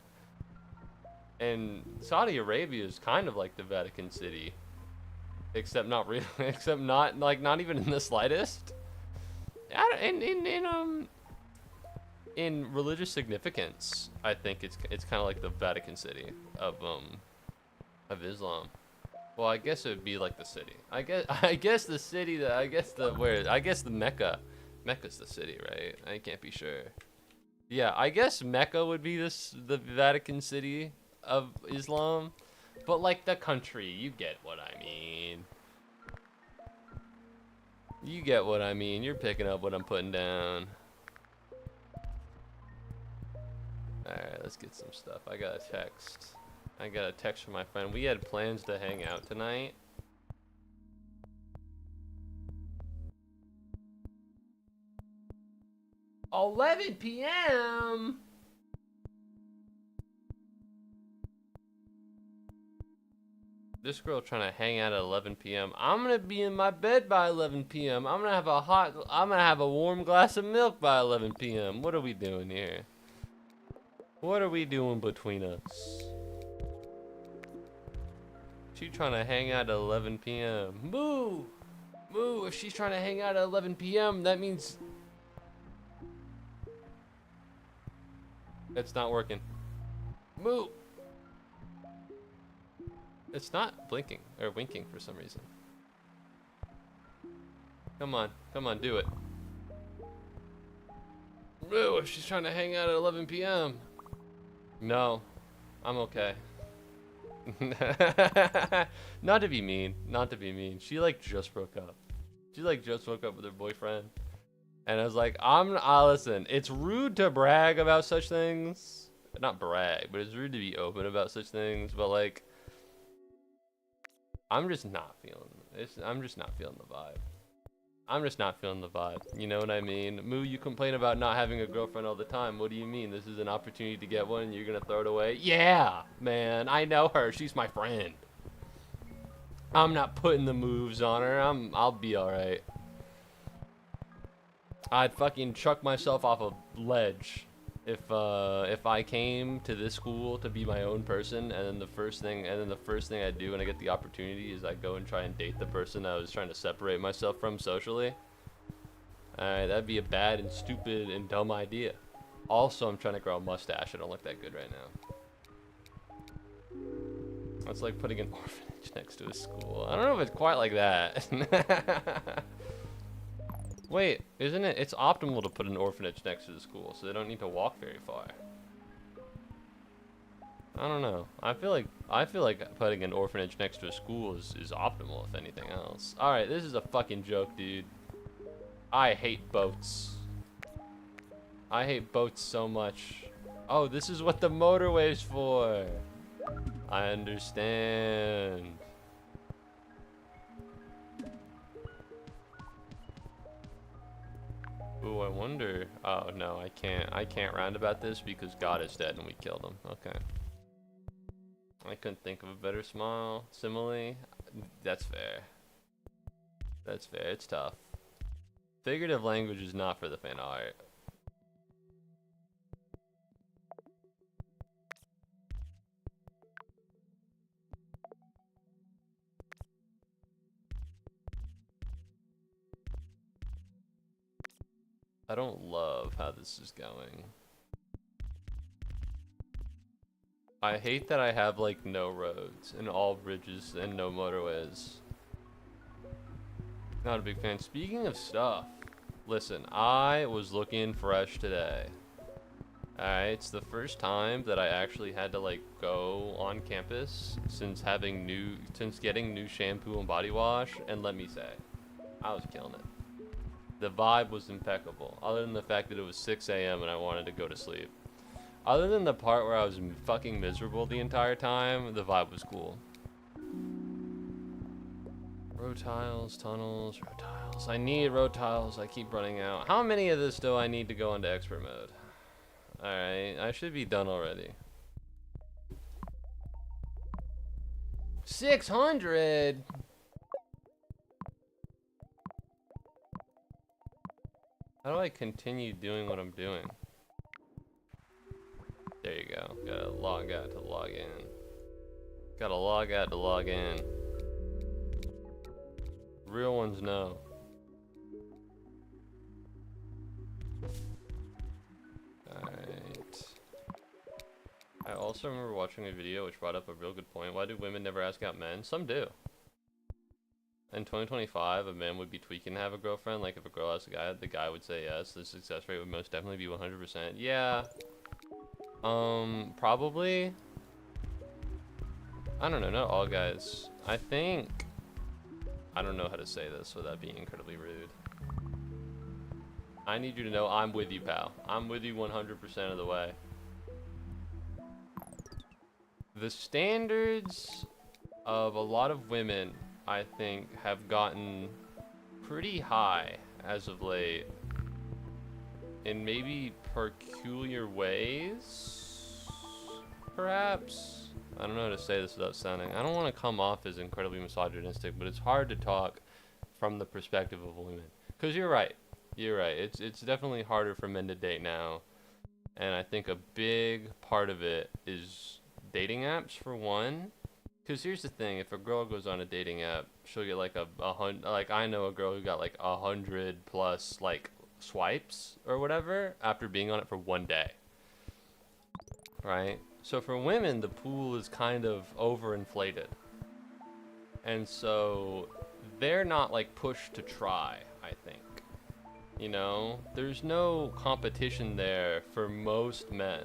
And Saudi Arabia is kind of like the Vatican City. Except not really. Except not like not even in the slightest. In religious significance, I think it's kind of like the Vatican City of Islam. Well, I guess it would be like the city. I guess the city that I guess the Mecca. Mecca's the city, right? I can't be sure. Yeah, I guess Mecca would be the Vatican City of Islam, but like the country, you get what I mean. You get what I mean. You're picking up what I'm putting down. Alright, let's get some stuff. I got a text. I got a text from my friend. We had plans to hang out tonight. "11 p.m. This girl trying to hang out at 11 p.m. I'm gonna be in my bed by 11 p.m. I'm gonna have a warm glass of milk by 11 p.m. What are we doing here? What are we doing between us? She trying to hang out at 11 p.m. Moo! Moo, if she's trying to hang out at 11 p.m., that means... It's not working. Moo! It's not blinking or winking for some reason. Come on, do it. Moo, if she's trying to hang out at 11 p.m. No, I'm okay. Not to be mean, not to be mean. She like just broke up. She like just broke up with her boyfriend. And I was like, listen, it's rude to brag about such things. Not brag, but it's rude to be open about such things. But like, I'm just not feeling the vibe. I'm just not feeling the vibe. You know what I mean? Moo, you complain about not having a girlfriend all the time. What do you mean? This is an opportunity to get one and you're gonna throw it away? Yeah, man, I know her. She's my friend. I'm not putting the moves on her. I'll be alright. I'd fucking chuck myself off a ledge if I came to this school to be my own person, and then the first thing I do when I get the opportunity is I go and try and date the person I was trying to separate myself from socially. Alright, that'd be a bad and stupid and dumb idea. Also, I'm trying to grow a mustache. I don't look that good right now. It's like putting an orphanage next to a school. I don't know if it's quite like that. Wait, isn't it? It's optimal to put an orphanage next to the school, so they don't need to walk very far. I don't know. I feel like putting an orphanage next to a school is optimal, if anything else. All right, this is a fucking joke, dude. I hate boats. I hate boats so much. Oh, this is what the motorway's for. I understand. Ooh, I wonder. Oh no, I can't roundabout this because God is dead and we killed him. Okay. I couldn't think of a better simile. That's fair. That's fair. It's tough. Figurative language is not for the faint of heart. I don't love how this is going. I hate that I have like no roads and all bridges and no motorways. Not a big fan. Speaking of stuff, listen, I was looking fresh today. Alright, it's the first time that I actually had to like go on campus since getting new shampoo and body wash, and let me say, I was killing it. The vibe was impeccable, other than the fact that it was 6 a.m. and I wanted to go to sleep. Other than the part where I was fucking miserable the entire time, the vibe was cool. Road tiles, tunnels, road tiles. I need road tiles. I keep running out. How many of this do I need to go into expert mode? Alright, I should be done already. 600! How do I continue doing what I'm doing? There you go. Gotta log out to log in. Gotta log out to log in. Real ones know. Alright. I also remember watching a video which brought up a real good point. Why do women never ask out men? Some do. In 2025, a man would be tweaking to have a girlfriend. Like if a girl asks a guy, the guy would say yes. The success rate would most definitely be 100%. Yeah. Probably. I don't know, not all guys. I think, I don't know how to say this without being incredibly rude. I need you to know I'm with you, pal. I'm with you 100% of the way. The standards of a lot of women, I think, have gotten pretty high as of late. In maybe peculiar ways, perhaps? I don't know how to say this without sounding. I don't want to come off as incredibly misogynistic, but it's hard to talk from the perspective of women. Because you're right. You're right. It's definitely harder for men to date now. And I think a big part of it is dating apps, for one. Because here's the thing. If a girl goes on a dating app, she'll get like a hundred. Like, I know a girl who got like 100 plus, like, swipes or whatever after being on it for one day. Right? So for women, the pool is kind of overinflated. And so they're not like pushed to try, I think. You know, there's no competition there for most men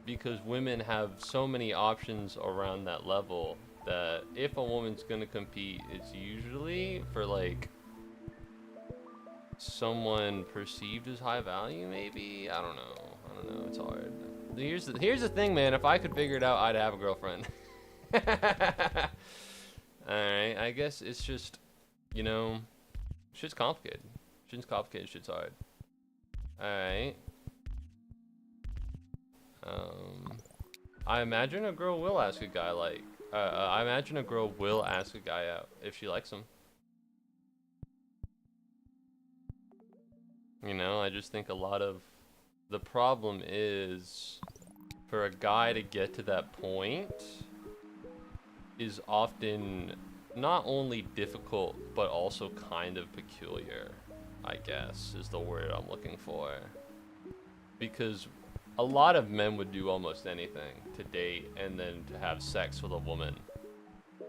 because women have so many options around that level that if a woman's gonna compete, it's usually for like someone perceived as high value, maybe. I don't know. It's hard. Here's the thing, man. If I could figure it out, I'd have a girlfriend. Alright, I guess it's just, you know, shit's complicated. Shit's complicated, shit's hard. Alright. I imagine a girl will ask a guy like, I imagine a girl will ask a guy out if she likes him. You know, I just think a lot of the problem is for a guy to get to that point is often not only difficult, but also kind of peculiar, I guess, is the word I'm looking for. Because a lot of men would do almost anything to date and then to have sex with a woman.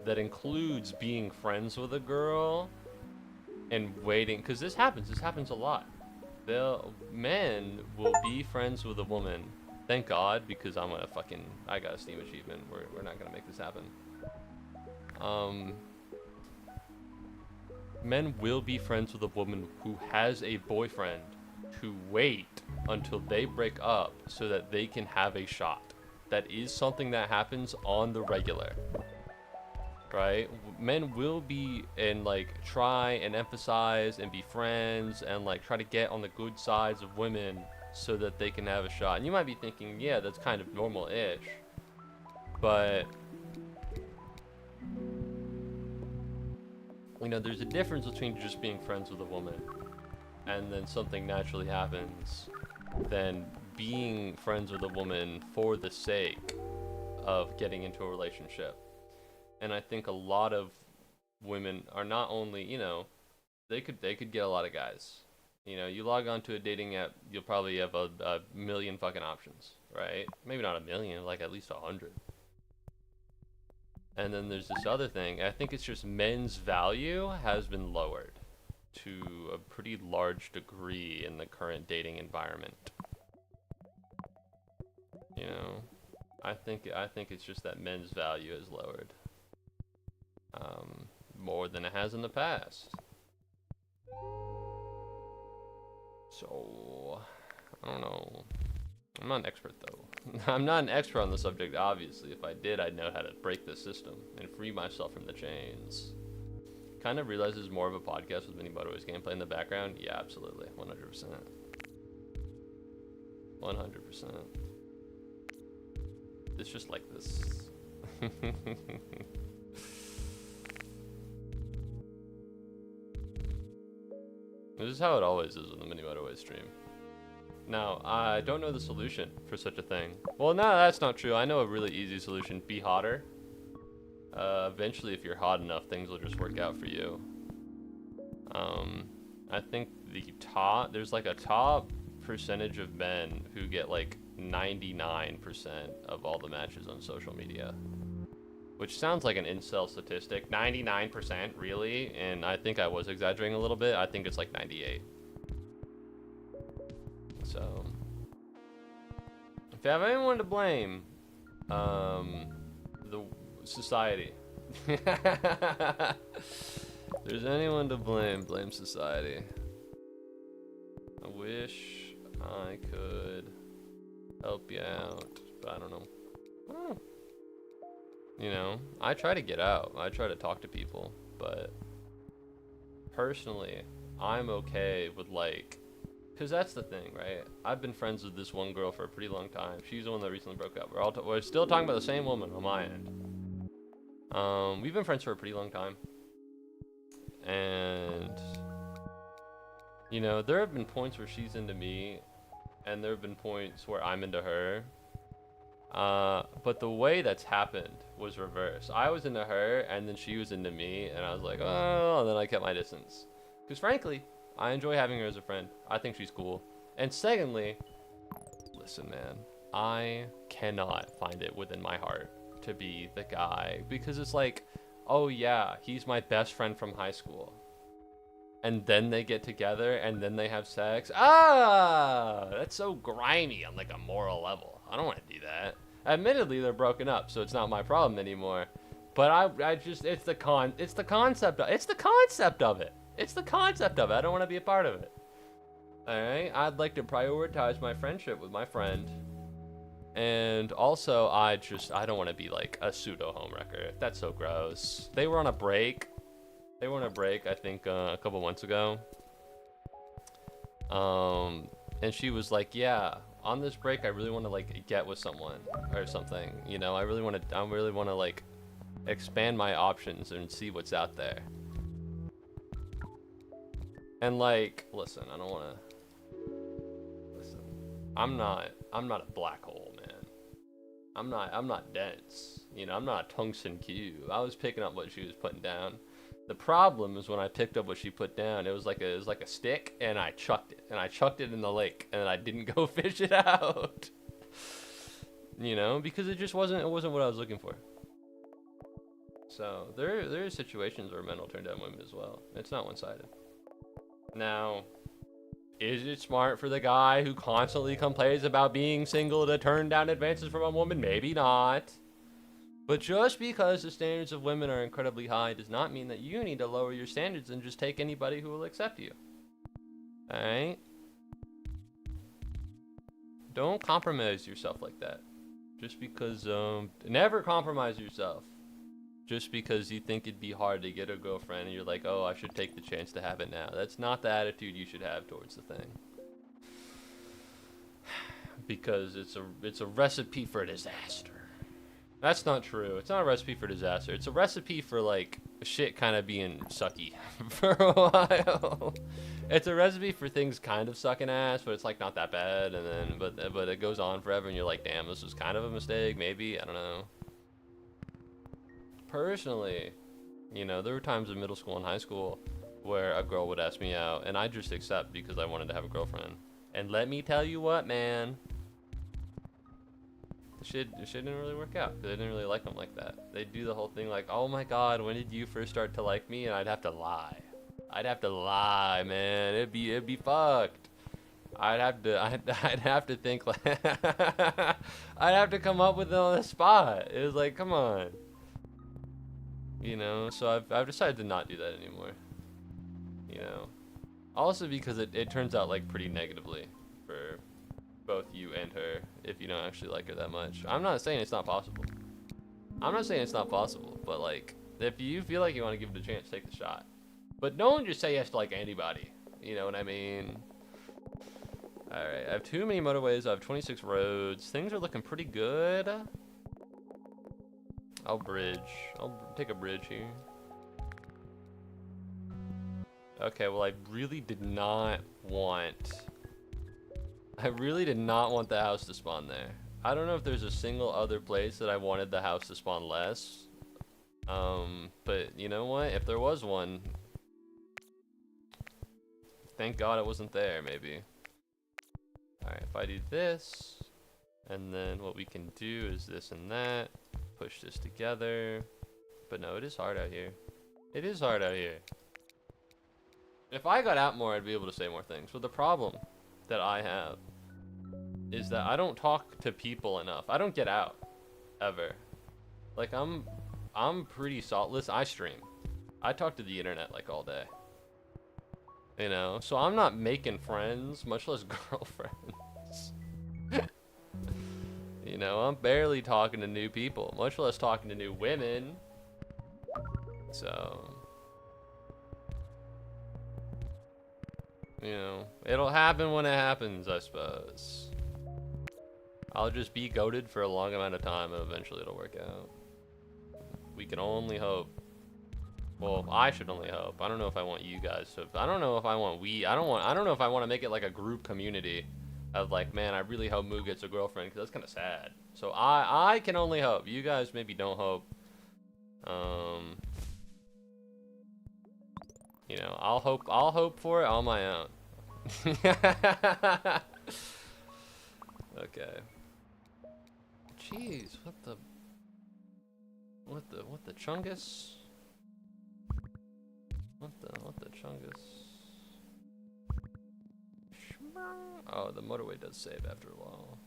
That includes being friends with a girl and waiting, because this happens a lot. Men will be friends with a woman. Thank God, because I got a Steam achievement. We're not gonna make this happen. Men will be friends with a woman who has a boyfriend to wait until they break up so that they can have a shot. That is something that happens on the regular. Right? Men will be and like try and emphasize and be friends and like try to get on the good sides of women so that they can have a shot. And you might be thinking, yeah, that's kind of normal-ish. But you know, there's a difference between just being friends with a woman and then something naturally happens than being friends with a woman for the sake of getting into a relationship. And I think a lot of women are not only, you know, they could get a lot of guys. You know, you log on to a dating app, you'll probably have a million fucking options, right? Maybe not a million, like at least 100. And then there's this other thing. I think it's just men's value has been lowered to a pretty large degree in the current dating environment. You know, I think it's just that men's value is lowered. More than it has in the past. So, I don't know. I'm not an expert though. I'm not an expert on the subject, obviously. If I did, I'd know how to break the system and free myself from the chains. Kind of realize there's more of a podcast with Mini Motorways gameplay in the background. Yeah, absolutely. 100%. 100%. It's just like this. This is how it always is with the Mini Motorways stream. Now, I don't know the solution for such a thing. Well, no, that's not true. I know a really easy solution. Be hotter. Eventually, if you're hot enough, things will just work out for you. I think there's like a top percentage of men who get like 99% of all the matches on social media, which sounds like an incel statistic. 99%, really? And I think I was exaggerating a little bit. I think it's like 98. So, if you have anyone to blame, the society. If there's anyone to blame society. I wish I could help you out, but I don't know. You know, I try to get out. I try to talk to people, but personally, I'm okay with like, because that's the thing, right? I've been friends with this one girl for a pretty long time. She's the one that recently broke up. We're still talking about the same woman on my end. We've been friends for a pretty long time. And, you know, there have been points where she's into me, and there have been points where I'm into her. But the way that's happened was reverse. I was into her, and then she was into me, and I was like, oh, and then I kept my distance. Because frankly, I enjoy having her as a friend. I think she's cool. And secondly, listen, man, I cannot find it within my heart to be the guy, because it's like, oh yeah, he's my best friend from high school, and then they get together and then they have sex. That's so grimy on like a moral level. I don't want to do that. Admittedly, they're broken up, so it's not my problem anymore, but I just, it's the concept of it. I don't want to be a part of it. All right, I'd like to prioritize my friendship with my friend. And also, I don't want to be like a pseudo homewrecker. That's so gross. They were on a break, I think, a couple months ago. And she was like, yeah, on this break, I really want to like get with someone or something. You know, I really want to like expand my options and see what's out there. And like, listen, I don't want to. Listen, I'm not a black hole. I'm not dense, you know, I'm not a tungsten cube. I was picking up what she was putting down. The problem is when I picked up what she put down, it was like a stick, and I chucked it in the lake, and I didn't go fish it out. You know, because it wasn't what I was looking for. So there are situations where men will turn down women as well. It's not one-sided. Now, is it smart for the guy who constantly complains about being single to turn down advances from a woman? Maybe not. But just because the standards of women are incredibly high does not mean that you need to lower your standards and just take anybody who will accept you. Alright? Don't compromise yourself like that. Just because, never compromise yourself. Just because you think it'd be hard to get a girlfriend and you're like, oh, I should take the chance to have it now. That's not the attitude you should have towards the thing. Because it's a recipe for disaster. That's not true. It's not a recipe for disaster. It's a recipe for like shit kind of being sucky for a while. It's a recipe for things kind of sucking ass, but it's like not that bad, and then but it goes on forever and you're like, damn, this was kind of a mistake, maybe, I don't know. Personally, you know, there were times in middle school and high school where a girl would ask me out, and I just accept because I wanted to have a girlfriend. And let me tell you what, man, the shit didn't really work out because I didn't really like them like that. They'd do the whole thing like, oh my god, when did you first start to like me? And I'd have to lie. Man. It'd be fucked. I'd have to think like I'd have to come up with it on the spot. It was like, come on. You know, so I've decided to not do that anymore. You know, also because it turns out like pretty negatively for both you and her if you don't actually like her that much. I'm not saying it's not possible. But like, if you feel like you want to give it a chance, take the shot. But don't just say yes to like anybody. You know what I mean? Alright, I have too many motorways. I have 26 roads. Things are looking pretty good. I'll take a bridge here. Okay, well, I really did not want the house to spawn there. I don't know if there's a single other place that I wanted the house to spawn less. But you know what? If there was one, thank God it wasn't there, maybe. Alright, if I do this, and then what we can do is this and that. Push this together. But no, it is hard out here. It is hard out here. If I got out more, I'd be able to say more things. But the problem that I have is that I don't talk to people enough. I don't get out. Ever. Like, I'm pretty solid. Listen, I stream. I talk to the internet, like, all day. You know? So I'm not making friends, much less girlfriends. You know, I'm barely talking to new people, much less talking to new women. So, you know, it'll happen when it happens, I suppose. I'll just be goated for a long amount of time and eventually it'll work out. We can only hope. Well, I should only hope. I don't know if I want you guys to. I don't know if I want I don't know if I want to make it like a group community of like, man, I really hope Moo gets a girlfriend, because that's kind of sad. So I can only hope. You guys maybe don't hope. You know, I'll hope for it on my own. Okay. Jeez, what the chungus? What the chungus? Oh, the motorway does save after a while.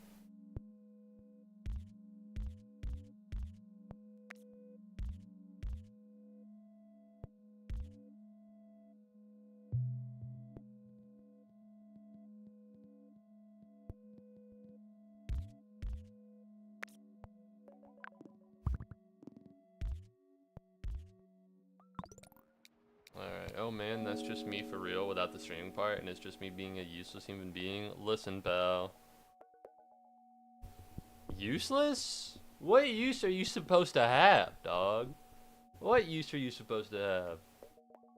Alright, oh man, that's just me for real without the streaming part, and it's just me being a useless human being. Listen, pal. Useless? What use are you supposed to have, dog? What use are you supposed to have?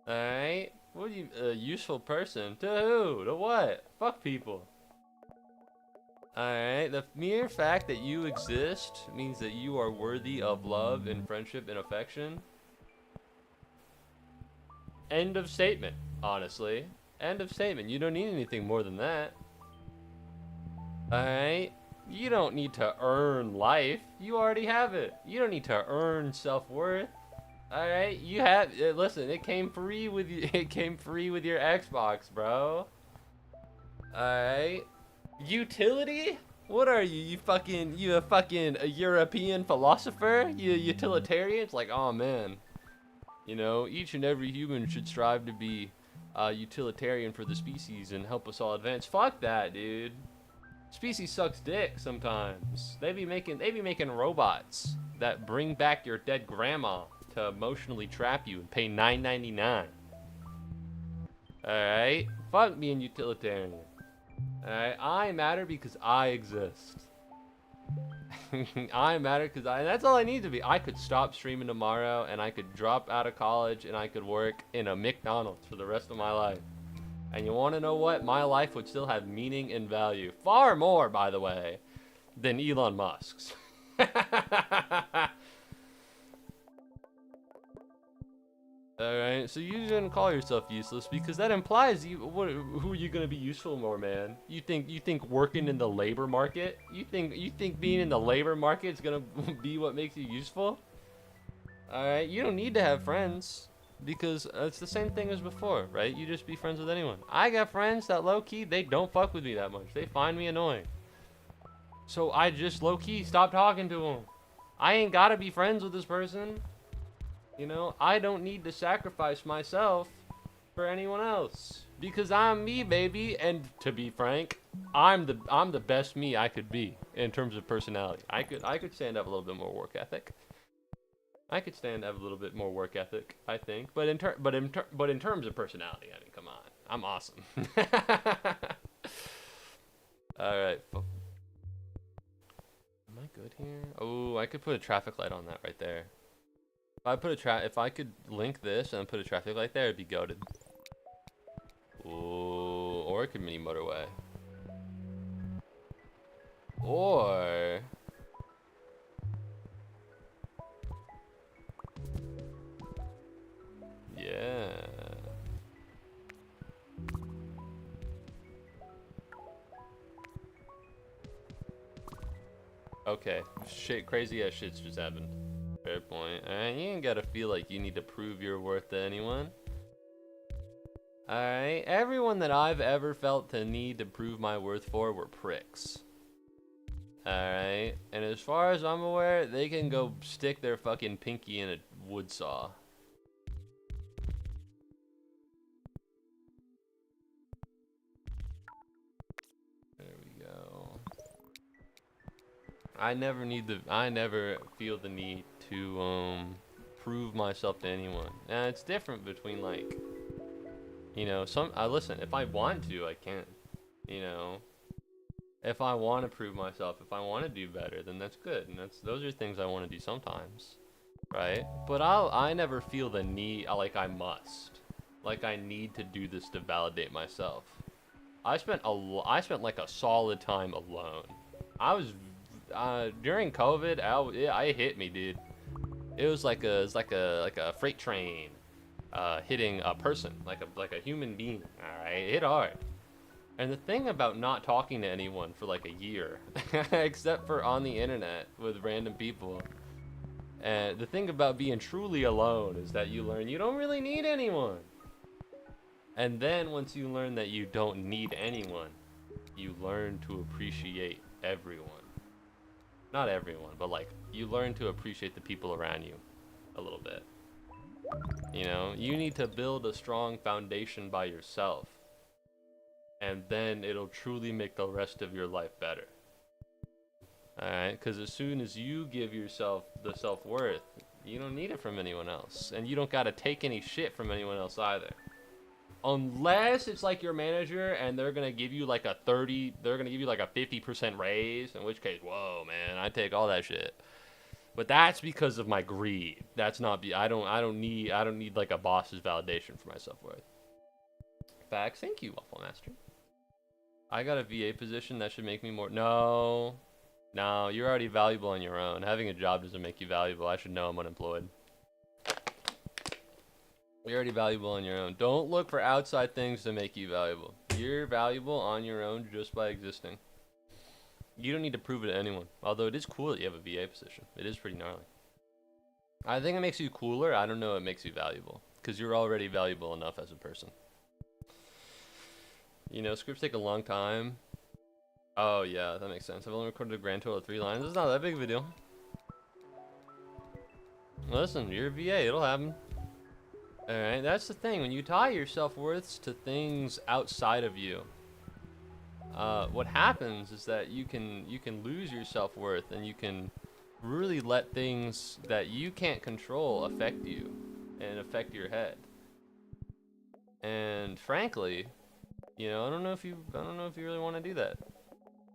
Alright? What are you, a useful person? To who? To what? Fuck people. Alright, the mere fact that you exist means that you are worthy of love and friendship and affection. End of statement, honestly. End of statement. You don't need anything more than that. Alright? You don't need to earn life. You already have it. You don't need to earn self-worth. Alright? You have listen, it came free with you. It came free with your Xbox, bro. Alright? Utility? What are you? You a fucking a European philosopher? You utilitarian? It's like, oh man. You know, each and every human should strive to be utilitarian for the species and help us all advance. Fuck that, dude. Species sucks dick sometimes. They be making robots that bring back your dead grandma to emotionally trap you and pay $9.99. Alright? Fuck being utilitarian. Alright? I matter because I exist. I matter because that's all I need to be. I could stop streaming tomorrow and I could drop out of college and I could work in a McDonald's for the rest of my life. And you want to know what? My life would still have meaning and value. Far more, by the way, than Elon Musk's. Alright, so you didn't call yourself useless because that implies who are you gonna be useful more, man? You think working in the labor market? You think being in the labor market is gonna be what makes you useful? Alright, you don't need to have friends because it's the same thing as before, right? You just be friends with anyone. I got friends that low-key, they don't fuck with me that much. They find me annoying. So I just low-key stop talking to them. I ain't gotta be friends with this person. You know, I don't need to sacrifice myself for anyone else because I'm me, baby. And to be frank, I'm the best me I could be in terms of personality. I could stand to have a little bit more work ethic. I could stand to have a little bit more work ethic, I think. But in terms of personality, I mean, come on, I'm awesome. All right. Am I good here? Oh, I could put a traffic light on that right there. If I could link this and put a traffic light there, it'd be goated. Ooh, or it could mini motorway. Or yeah. Okay, shit, crazy ass shit's just happened. Fair point. Alright, you ain't gotta feel like you need to prove your worth to anyone. Alright, everyone that I've ever felt the need to prove my worth for were pricks. Alright, and as far as I'm aware, they can go stick their fucking pinky in a wood saw. There we go. I never feel the need to prove myself to anyone. Now it's different between, like, you know, listen, if I want to, I can. You know, if I want to prove myself, if I want to do better, then that's good, and those are things I want to do sometimes, right? But I never feel the need, like I must, like I need to do this to validate myself. I spent like a solid time alone. I was during COVID. It hit me, dude. It was like a freight train hitting a person, like a human being. All right, it hit hard. And the thing about not talking to anyone for like a year, except for on the internet with random people, and the thing about being truly alone is that you learn you don't really need anyone. And then once you learn that you don't need anyone, you learn to appreciate everyone. Not everyone, but like you learn to appreciate the people around you a little bit. You know, you need to build a strong foundation by yourself. And then it'll truly make the rest of your life better. Alright? Because as soon as you give yourself the self-worth, you don't need it from anyone else. And you don't gotta take any shit from anyone else either. Unless it's like your manager and they're gonna give you like a 50% raise, in which case, whoa, man, I take all that shit. But that's because of my greed. That's not I don't need like a boss's validation for my self-worth. Facts. Thank you, Waffle Master. I got a VA position that should make me more. No, you're already valuable on your own. Having a job doesn't make you valuable. I should know I'm unemployed. You're already valuable on your own. Don't look for outside things to make you valuable. You're valuable on your own just by existing. You don't need to prove it to anyone. Although it is cool that you have a VA position. It is pretty gnarly. I think it makes you cooler. I don't know it makes you valuable. Because you're already valuable enough as a person. You know, scripts take a long time. Oh, yeah, that makes sense. I've only recorded a grand total of 3 lines. It's not that big of a deal. Listen, you're a VA. It'll happen. Alright, that's the thing. When you tie your self-worths to things outside of you, what happens is that you can lose your self-worth, and you can really let things that you can't control affect you and affect your head. And frankly, you know, I don't know if you really want to do that.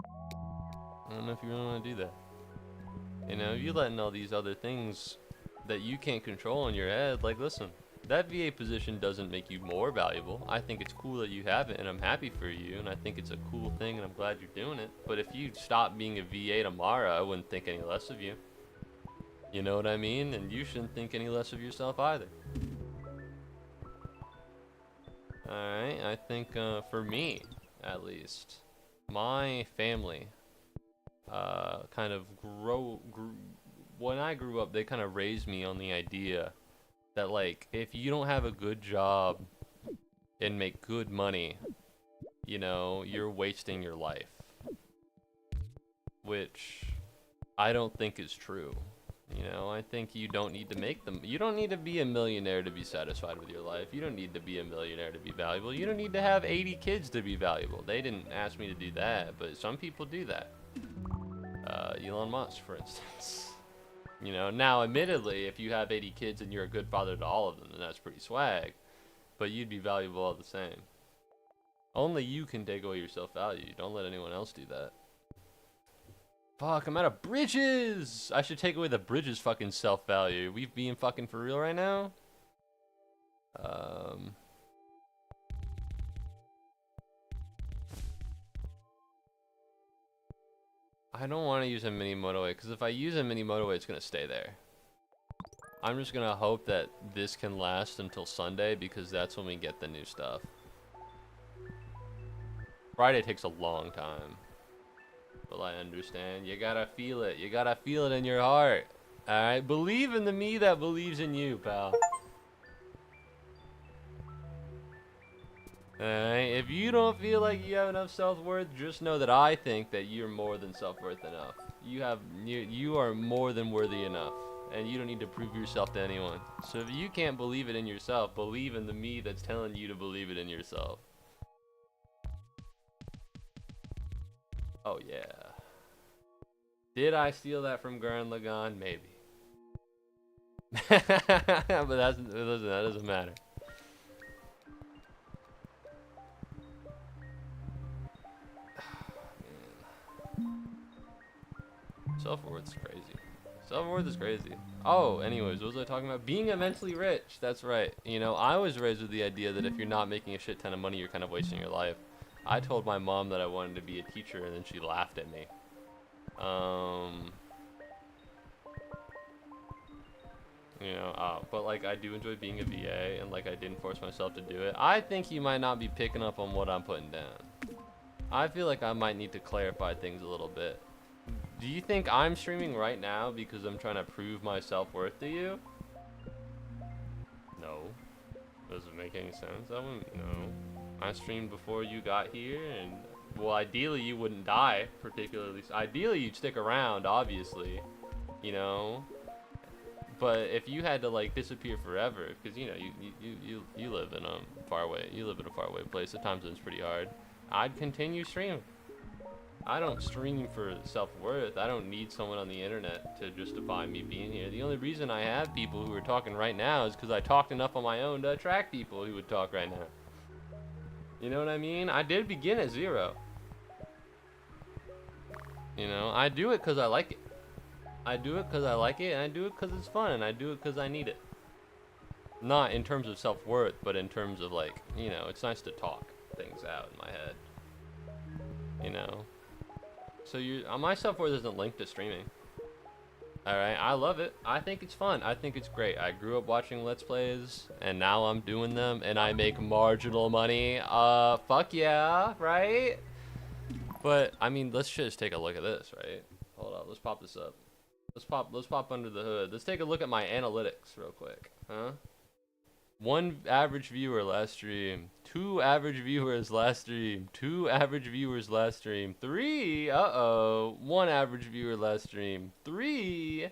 I don't know if you really want to do that. You know, you letting all these other things that you can't control in your head, like, listen, that VA position doesn't make you more valuable. I think it's cool that you have it, and I'm happy for you, and I think it's a cool thing, and I'm glad you're doing it. But if you stop being a VA tomorrow, I wouldn't think any less of you. You know what I mean? And you shouldn't think any less of yourself either. Alright, I think for me, at least, my family kind of when I grew up, they kind of raised me on the idea that, like, if you don't have a good job and make good money, you know, you're wasting your life. Which I don't think is true. You know, I think you don't need to make them. You don't need to be a millionaire to be satisfied with your life. You don't need to be a millionaire to be valuable. You don't need to have 80 kids to be valuable. They didn't ask me to do that, but some people do that. Elon Musk, for instance. You know, now, admittedly, if you have 80 kids and you're a good father to all of them, then that's pretty swag. But you'd be valuable all the same. Only you can take away your self-value. Don't let anyone else do that. Fuck, I'm out of bridges! I should take away the bridges fucking self-value. We being fucking for real right now? I don't want to use a mini motorway, because if I use a mini motorway, it's going to stay there. I'm just going to hope that this can last until Sunday, because that's when we get the new stuff. Friday takes a long time. people, I understand. You gotta feel it. You gotta feel it in your heart. Alright? Believe in the me that believes in you, pal. Alright? If you don't feel like you have enough self-worth, just know that I think that you're more than self-worth enough. You are more than worthy enough. And you don't need to prove yourself to anyone. So if you can't believe it in yourself, believe in the me that's telling you to believe it in yourself. Oh yeah. Did I steal that from Gurren Lagann? Maybe. But that doesn't matter. Self-worth is crazy. Self-worth is crazy. Oh, anyways, what was I talking about? Being immensely rich. That's right. You know, I was raised with the idea that if you're not making a shit ton of money, you're kind of wasting your life. I told my mom that I wanted to be a teacher, and then she laughed at me. You know, but like I do enjoy being a VA, and like I didn't force myself to do it. I think you might not be picking up on what I'm putting down. I feel like I might need to clarify things a little bit. Do you think I'm streaming right now because I'm trying to prove my self-worth to you? No. Does it make any sense? I wouldn't know. I streamed before you got here, and well, ideally you wouldn't die, particularly. Ideally you'd stick around, obviously, you know. But if you had to like disappear forever, because you know you live in a faraway place. At times it's pretty hard. I'd continue streaming. I don't stream for self-worth. I don't need someone on the internet to justify me being here. The only reason I have people who are talking right now is because I talked enough on my own to attract people who would talk right now. You know what I mean? I did begin at 0. You know, I do it because I like it. I do it because I like it, and I do it because it's fun, and I do it because I need it. Not in terms of self-worth, but in terms of like, you know, it's nice to talk things out in my head. You know? So my self-worth isn't linked to streaming. Alright, I love it. I think it's fun. I think it's great. I grew up watching Let's Plays, and now I'm doing them, and I make marginal money. Fuck yeah, right? But, I mean, let's just take a look at this, right? Hold on, let's pop this up. Let's pop under the hood. Let's take a look at my analytics real quick, huh? 1 average viewer last stream, 2 average viewers last stream, 2 average viewers last stream, 3, 1 average viewer last stream, 3,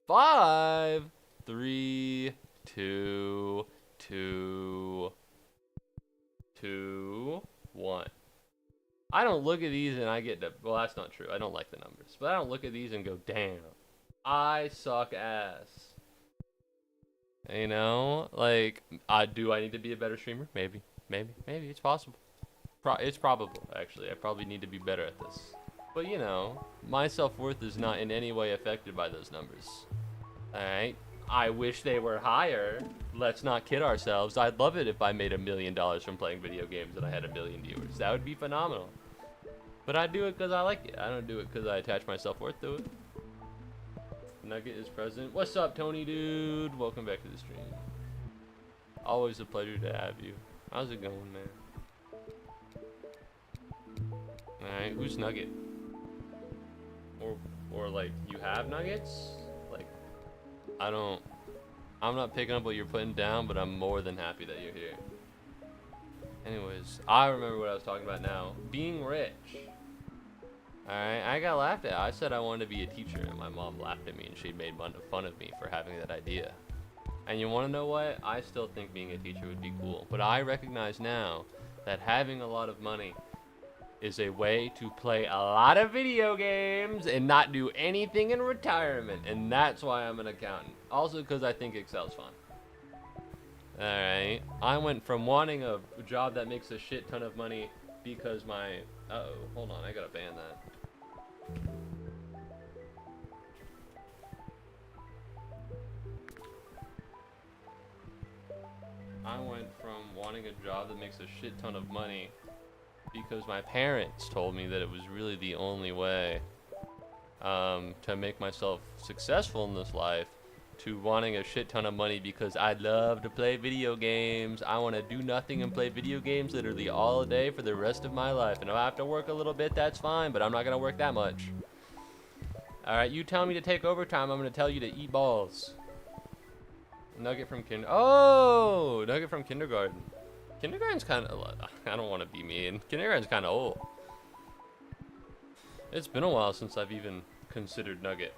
5, 3, 2, 2, 2, 1. I don't look at these and I get to, well, that's not true. I don't like the numbers, but I don't look at these and go, damn, I suck ass. You know, like, do I need to be a better streamer? Maybe, it's possible. It's probable, actually. I probably need to be better at this. But, you know, my self-worth is not in any way affected by those numbers. Alright? I wish they were higher. Let's not kid ourselves. I'd love it if I made $1 million from playing video games and I had 1 million viewers. That would be phenomenal. But I do it because I like it. I don't do it because I attach my self-worth to it. Nugget is present. What's up, Tony dude? Welcome back to the stream. Always a pleasure to have you. How's it going, man? Alright, who's Nugget? Or like, you have nuggets? Like, I'm not picking up what you're putting down, but I'm more than happy that you're here. Anyways, I remember what I was talking about now. Being rich. Alright, I got laughed at. I said I wanted to be a teacher, and my mom laughed at me, and she made fun of me for having that idea. And you want to know what? I still think being a teacher would be cool. But I recognize now that having a lot of money is a way to play a lot of video games and not do anything in retirement. And that's why I'm an accountant. Also because I think Excel's fun. Alright, I went from wanting a job that makes a shit ton of money because my... Uh-oh, hold on, I gotta ban that. I went from wanting a job that makes a shit ton of money because my parents told me that it was really the only way to make myself successful in this life to wanting a shit ton of money because I love to play video games. I want to do nothing and play video games literally all day for the rest of my life. And if I have to work a little bit, that's fine, but I'm not going to work that much. Alright, you tell me to take overtime, I'm going to tell you to eat balls. Nugget from Nugget from kindergarten. Kindergarten's kind of, I don't want to be mean. Kindergarten's kind of old. It's been a while since I've even considered Nugget.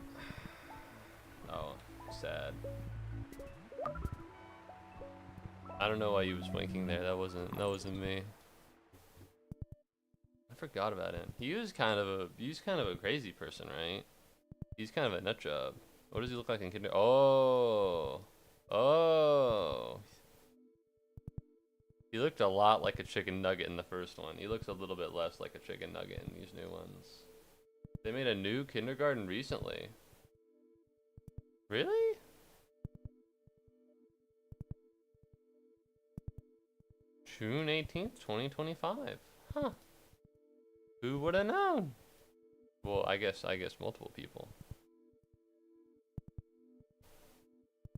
Oh, sad. I don't know why he was winking there. That wasn't me. I forgot about him. He was kind of a crazy person, right? He's kind of a nut job. What does he look like in kindergarten? Oh. Oh. He looked a lot like a chicken nugget in the first one. He looks a little bit less like a chicken nugget in these new ones. They made a new kindergarten recently. Really? June 18th, 2025. Huh. Who would have known? Well, I guess multiple people.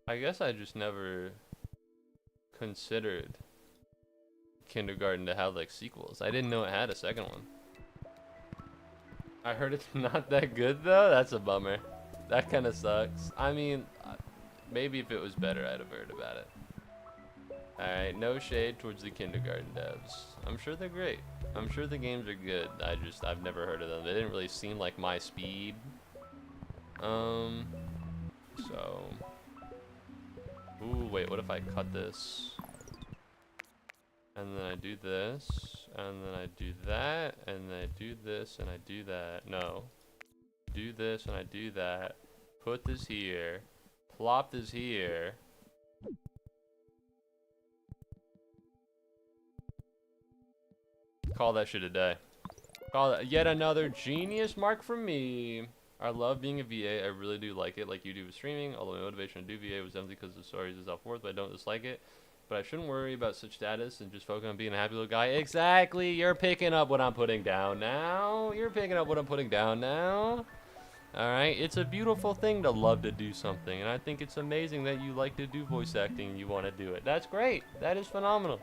I guess I just never considered kindergarten to have like sequels. I didn't know it had a second one. I heard it's not that good though. That's a bummer. That kind of sucks. I mean, maybe if it was better, I'd have heard about it. Alright, no shade towards the kindergarten devs. I'm sure they're great. I'm sure the games are good. I've never heard of them. They didn't really seem like my speed. So. Ooh, wait, what if I cut this? And then I do this, and then I do that, and then I do this, and I do that. No. Do this, and I do that. Put this here. Plop this here. Call that shit a day. Call that yet another genius mark from me. I love being a VA. I really do like it, like you do with streaming. Although my motivation to do VA was empty because the stories is self-worth, but I don't dislike it. But I shouldn't worry about such status and just focus on being a happy little guy. Exactly. You're picking up what I'm putting down now. You're picking up what I'm putting down now. All right. It's a beautiful thing to love to do something, and I think it's amazing that you like to do voice acting and you want to do it. That's great. That is phenomenal.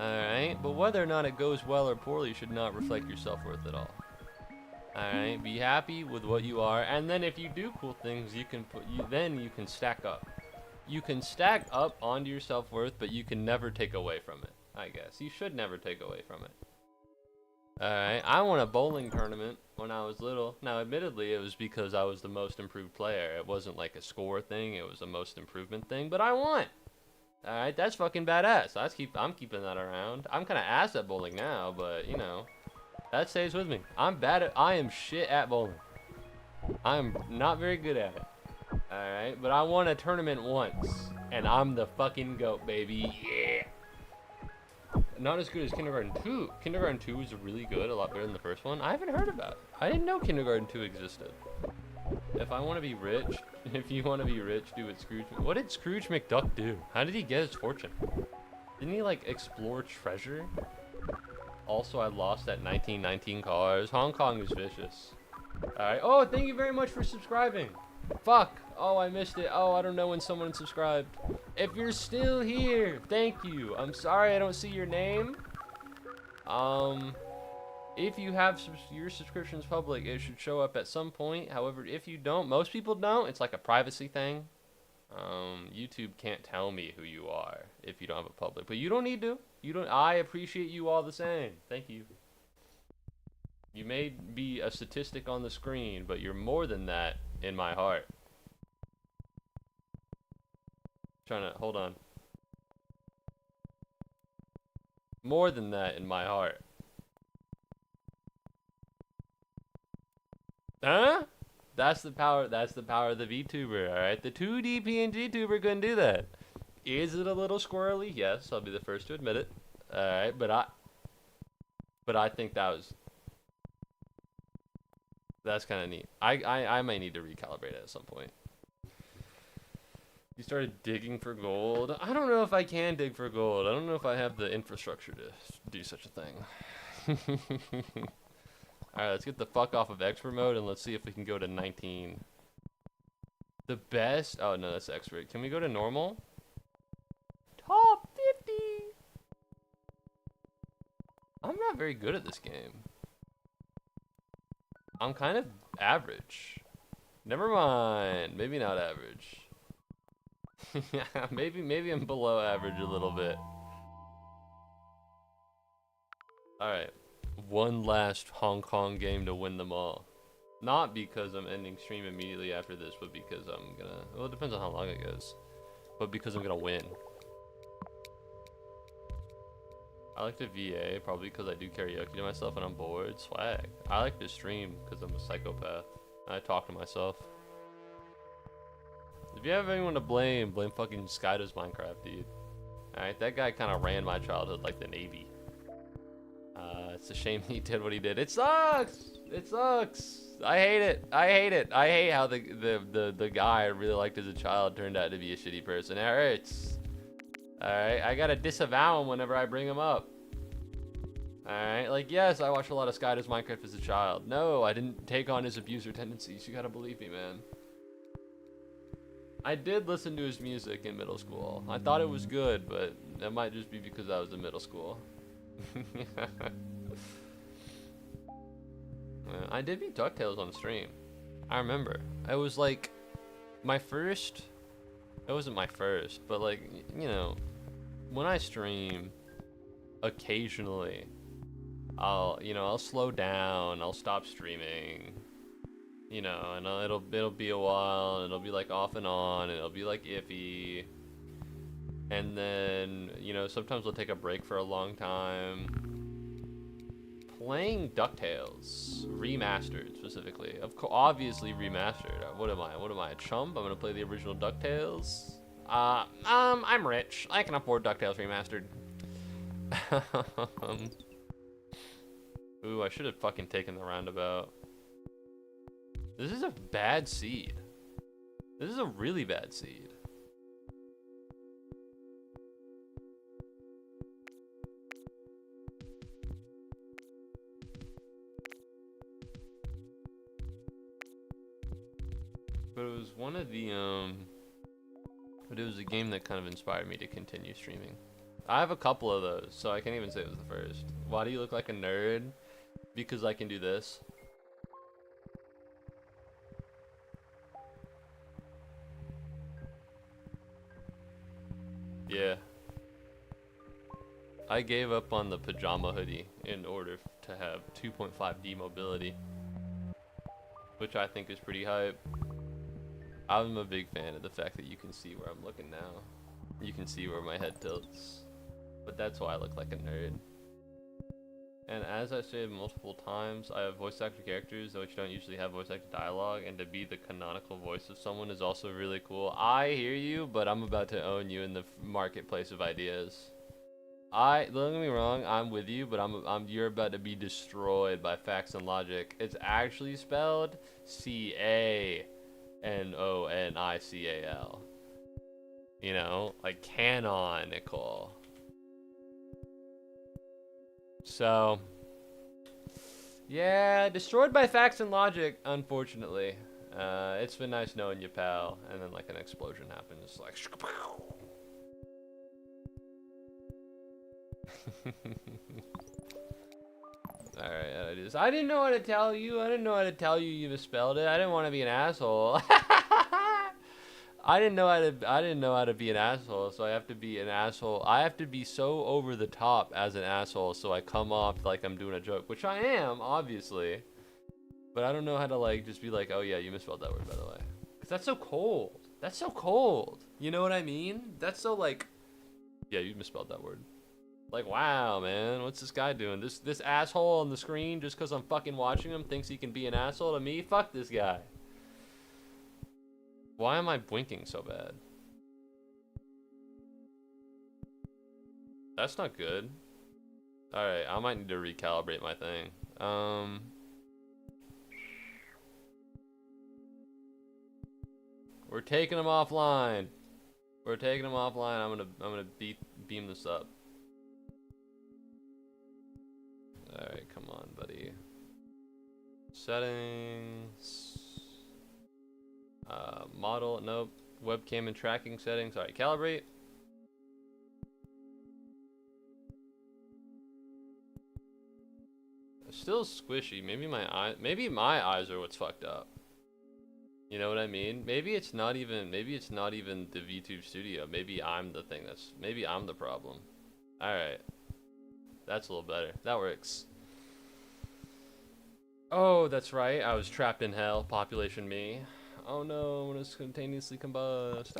Alright, but whether or not it goes well or poorly should not reflect your self-worth at all. Alright, be happy with what you are, and then if you do cool things, you can then you can stack up. You can stack up onto your self-worth, but you can never take away from it, I guess. You should never take away from it. Alright, I won a bowling tournament when I was little. Now, admittedly, it was because I was the most improved player. It wasn't like a score thing, it was a most improvement thing, but I won! Alright, that's fucking badass. I'm keeping that around. I'm kind of ass at bowling now, but, you know, that stays with me. I am shit at bowling. I'm not very good at it. Alright, but I won a tournament once, and I'm the fucking GOAT, baby. Yeah! Not as good as Kindergarten 2. Kindergarten 2 was really good, a lot better than the first one. I haven't heard about it. I didn't know Kindergarten 2 existed. If I want to be rich, if you want to be rich, do what Scrooge... What did Scrooge McDuck do? How did he get his fortune? Didn't he, like, explore treasure? Also, I lost at 1919 cars. Hong Kong is vicious. Alright. Oh, thank you very much for subscribing. Fuck. Oh, I missed it. Oh, I don't know when someone subscribed. If you're still here, thank you. I'm sorry I don't see your name. If you have your subscriptions public, it should show up at some point. However, if you don't, most people don't. It's like a privacy thing. YouTube can't tell me who you are if you don't have a public, but you don't need to. I appreciate you all the same. Thank you. You may be a statistic on the screen, but you're more than that in my heart. Hold on. More than that in my heart. Huh? That's the power of the VTuber, alright? The 2D PNG tuber couldn't do that. Is it a little squirrely? Yes, I'll be the first to admit it. Alright, but I think that's kind of neat. I might need to recalibrate it at some point. You started digging for gold. I don't know if I can dig for gold. I don't know if I have the infrastructure to do such a thing. Alright, let's get the fuck off of expert mode and let's see if we can go to 19. The best? Oh no, that's expert. Can we go to normal? Top 50. I'm not very good at this game. I'm kind of average. Never mind. Maybe not average. maybe I'm below average a little bit. Alright. One last Hong Kong game to win them all. Not because I'm ending stream immediately after this, but because I'm gonna... Well, it depends on how long it goes. But because I'm gonna win. I like to VA, probably because I do karaoke to myself when I'm bored. Swag. I like to stream because I'm a psychopath. I talk to myself. If you have anyone to blame fucking Skydo's Minecraft, dude. Alright, that guy kind of ran my childhood like the Navy. It's a shame he did what he did. It sucks! It sucks! I hate it. I hate it. I hate how the guy I really liked as a child turned out to be a shitty person. It hurts. Alright, I gotta disavow him whenever I bring him up. Alright, like, yes, I watched a lot of Skydo's Minecraft as a child. No, I didn't take on his abuser tendencies. You gotta believe me, man. I did listen to his music in middle school. I thought it was good, but that might just be because I was in middle school. I did beat DuckTales on stream. I remember. It was like my first... It wasn't my first, but like, you know, when I stream, occasionally, I'll slow down, I'll stop streaming, you know, and it'll be a while, and it'll be like off and on, and it'll be like iffy, and then, you know, sometimes I'll take a break for a long time. Playing DuckTales remastered specifically, obviously remastered. What am I, a chump? I'm gonna play the original DuckTales. I'm rich. I can afford DuckTales remastered. Ooh, I should have fucking taken the roundabout. This is a bad seed. This is a really bad seed. But it was one of the, but it was a game that kind of inspired me to continue streaming. I have a couple of those, so I can't even say it was the first. Why do you look like a nerd? Because I can do this. Yeah. I gave up on the pajama hoodie in order to have 2.5D mobility, which I think is pretty hype. I'm a big fan of the fact that you can see where I'm looking now. You can see where my head tilts. But that's why I look like a nerd. And as I said multiple times, I have voice actor characters which don't usually have voice actor dialogue, and to be the canonical voice of someone is also really cool. I hear you, but I'm about to own you in the marketplace of ideas. Don't get me wrong, I'm with you, but you're about to be destroyed by facts and logic. It's actually spelled Canonical. You know, like canonical. So, yeah, destroyed by facts and logic, unfortunately. It's been nice knowing you, pal. And then like an explosion happens, it's like Alright, I didn't know how to tell you. I didn't know how to tell you you misspelled it. I didn't want to be an asshole. I didn't know how to be an asshole, so I have to be an asshole. I have to be so over the top as an asshole, so I come off like I'm doing a joke, which I am, obviously. But I don't know how to like just be like, oh yeah, you misspelled that word, by the way. Cause that's so cold. That's so cold. You know what I mean? That's so like, yeah, you misspelled that word. Like, wow, man, what's this guy doing? This asshole on the screen, just cause I'm fucking watching him, thinks he can be an asshole to me? Fuck this guy. Why am I blinking so bad? That's not good. Alright, I might need to recalibrate my thing. We're taking them offline. We're taking them offline. I'm gonna beam this up. Alright, come on, buddy. Settings. Model, nope. Webcam and tracking settings. All right, calibrate. It's still squishy. Maybe my eyes are what's fucked up. You know what I mean? Maybe it's not even the VTube Studio. Maybe I'm the thing maybe I'm the problem. All right. That's a little better. That works. Oh, that's right. I was trapped in hell. Population me. Oh no, I'm gonna spontaneously combust.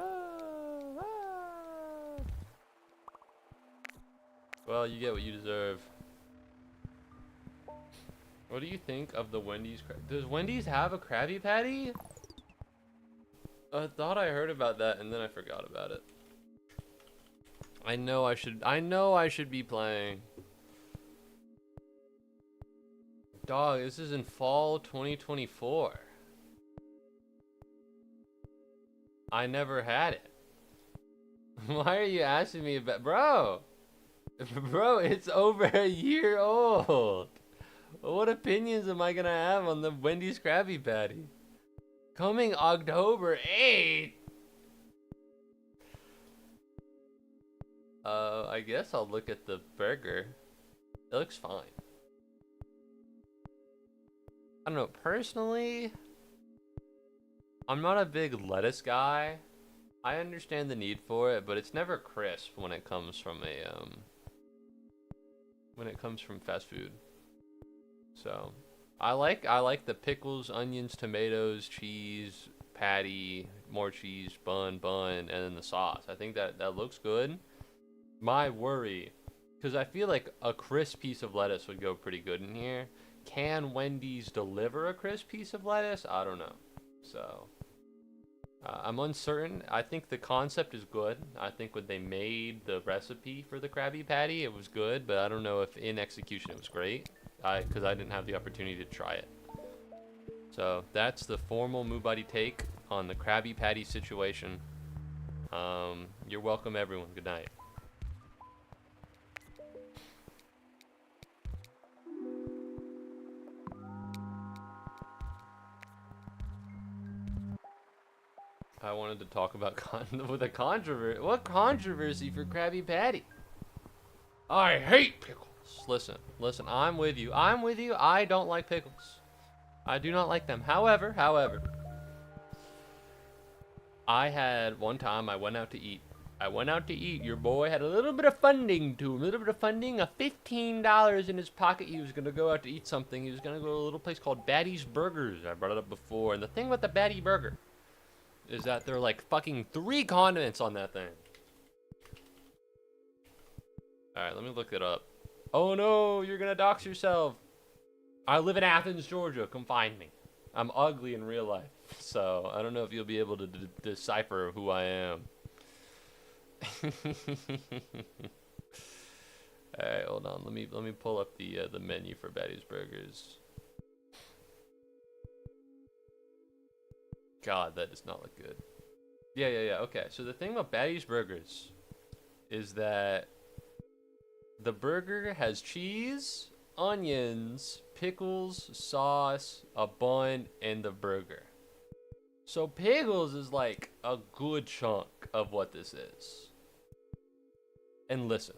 Well, you get what you deserve. What do you think of the Wendy's? Does Wendy's have a Krabby Patty? I thought I heard about that and then I forgot about it. I know I should be playing. Dog, this is in fall 2024. I never had it. Why are you asking me about, bro? Bro, it's over a year old. What opinions am I gonna have on the Wendy's Krabby Patty? Coming October 8th. I guess I'll look at the burger. It looks fine. I don't know, personally, I'm not a big lettuce guy. I understand the need for it, but it's never crisp when it comes from fast food. So, I like the pickles, onions, tomatoes, cheese, patty, more cheese, bun, and then the sauce. I think that looks good. My worry, because I feel like a crisp piece of lettuce would go pretty good in here. Can Wendy's deliver a crisp piece of lettuce? I don't know. So, I'm uncertain. I think the concept is good. I think when they made the recipe for the Krabby Patty, it was good, but I don't know if in execution it was great. Because I didn't have the opportunity to try it. So that's the formal Muubody take on the Krabby Patty situation. You're welcome, everyone. Good night. I wanted to talk about with a controversy. What controversy for Krabby Patty? I hate pickles. Listen, I'm with you. I don't like pickles. I do not like them. However, I had one time I went out to eat. Your boy had a little bit of funding to him. A $15 in his pocket. He was going to go out to eat something. He was going to go to a little place called Batty's Burgers. I brought it up before. And the thing with the Batty Burger is that there are like fucking 3 condiments on that thing. Alright, let me look it up. Oh no, you're gonna dox yourself. I live in Athens, Georgia. Come find me. I'm ugly in real life, so I don't know if you'll be able to decipher who I am. Alright, hold on. Let me pull up the menu for Batty's Burgers. God, that does not look good. Yeah. Okay, so the thing about Batty's Burgers is that the burger has cheese, onions, pickles, sauce, a bun, and the burger. So pickles is like a good chunk of what this is. And listen.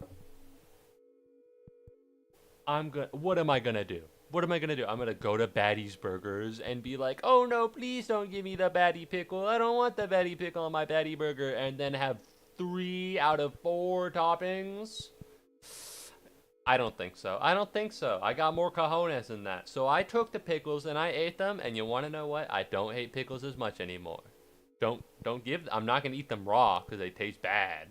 What am I gonna do? I'm gonna go to Batty's Burgers and be like, oh no, please don't give me the Batty Pickle. I don't want the Batty Pickle on my Batty Burger, and then have 3 out of 4 toppings? I don't think so. I got more cojones than that. So I took the pickles and I ate them, and you want to know what? I don't hate pickles as much anymore. I'm not gonna eat them raw because they taste bad.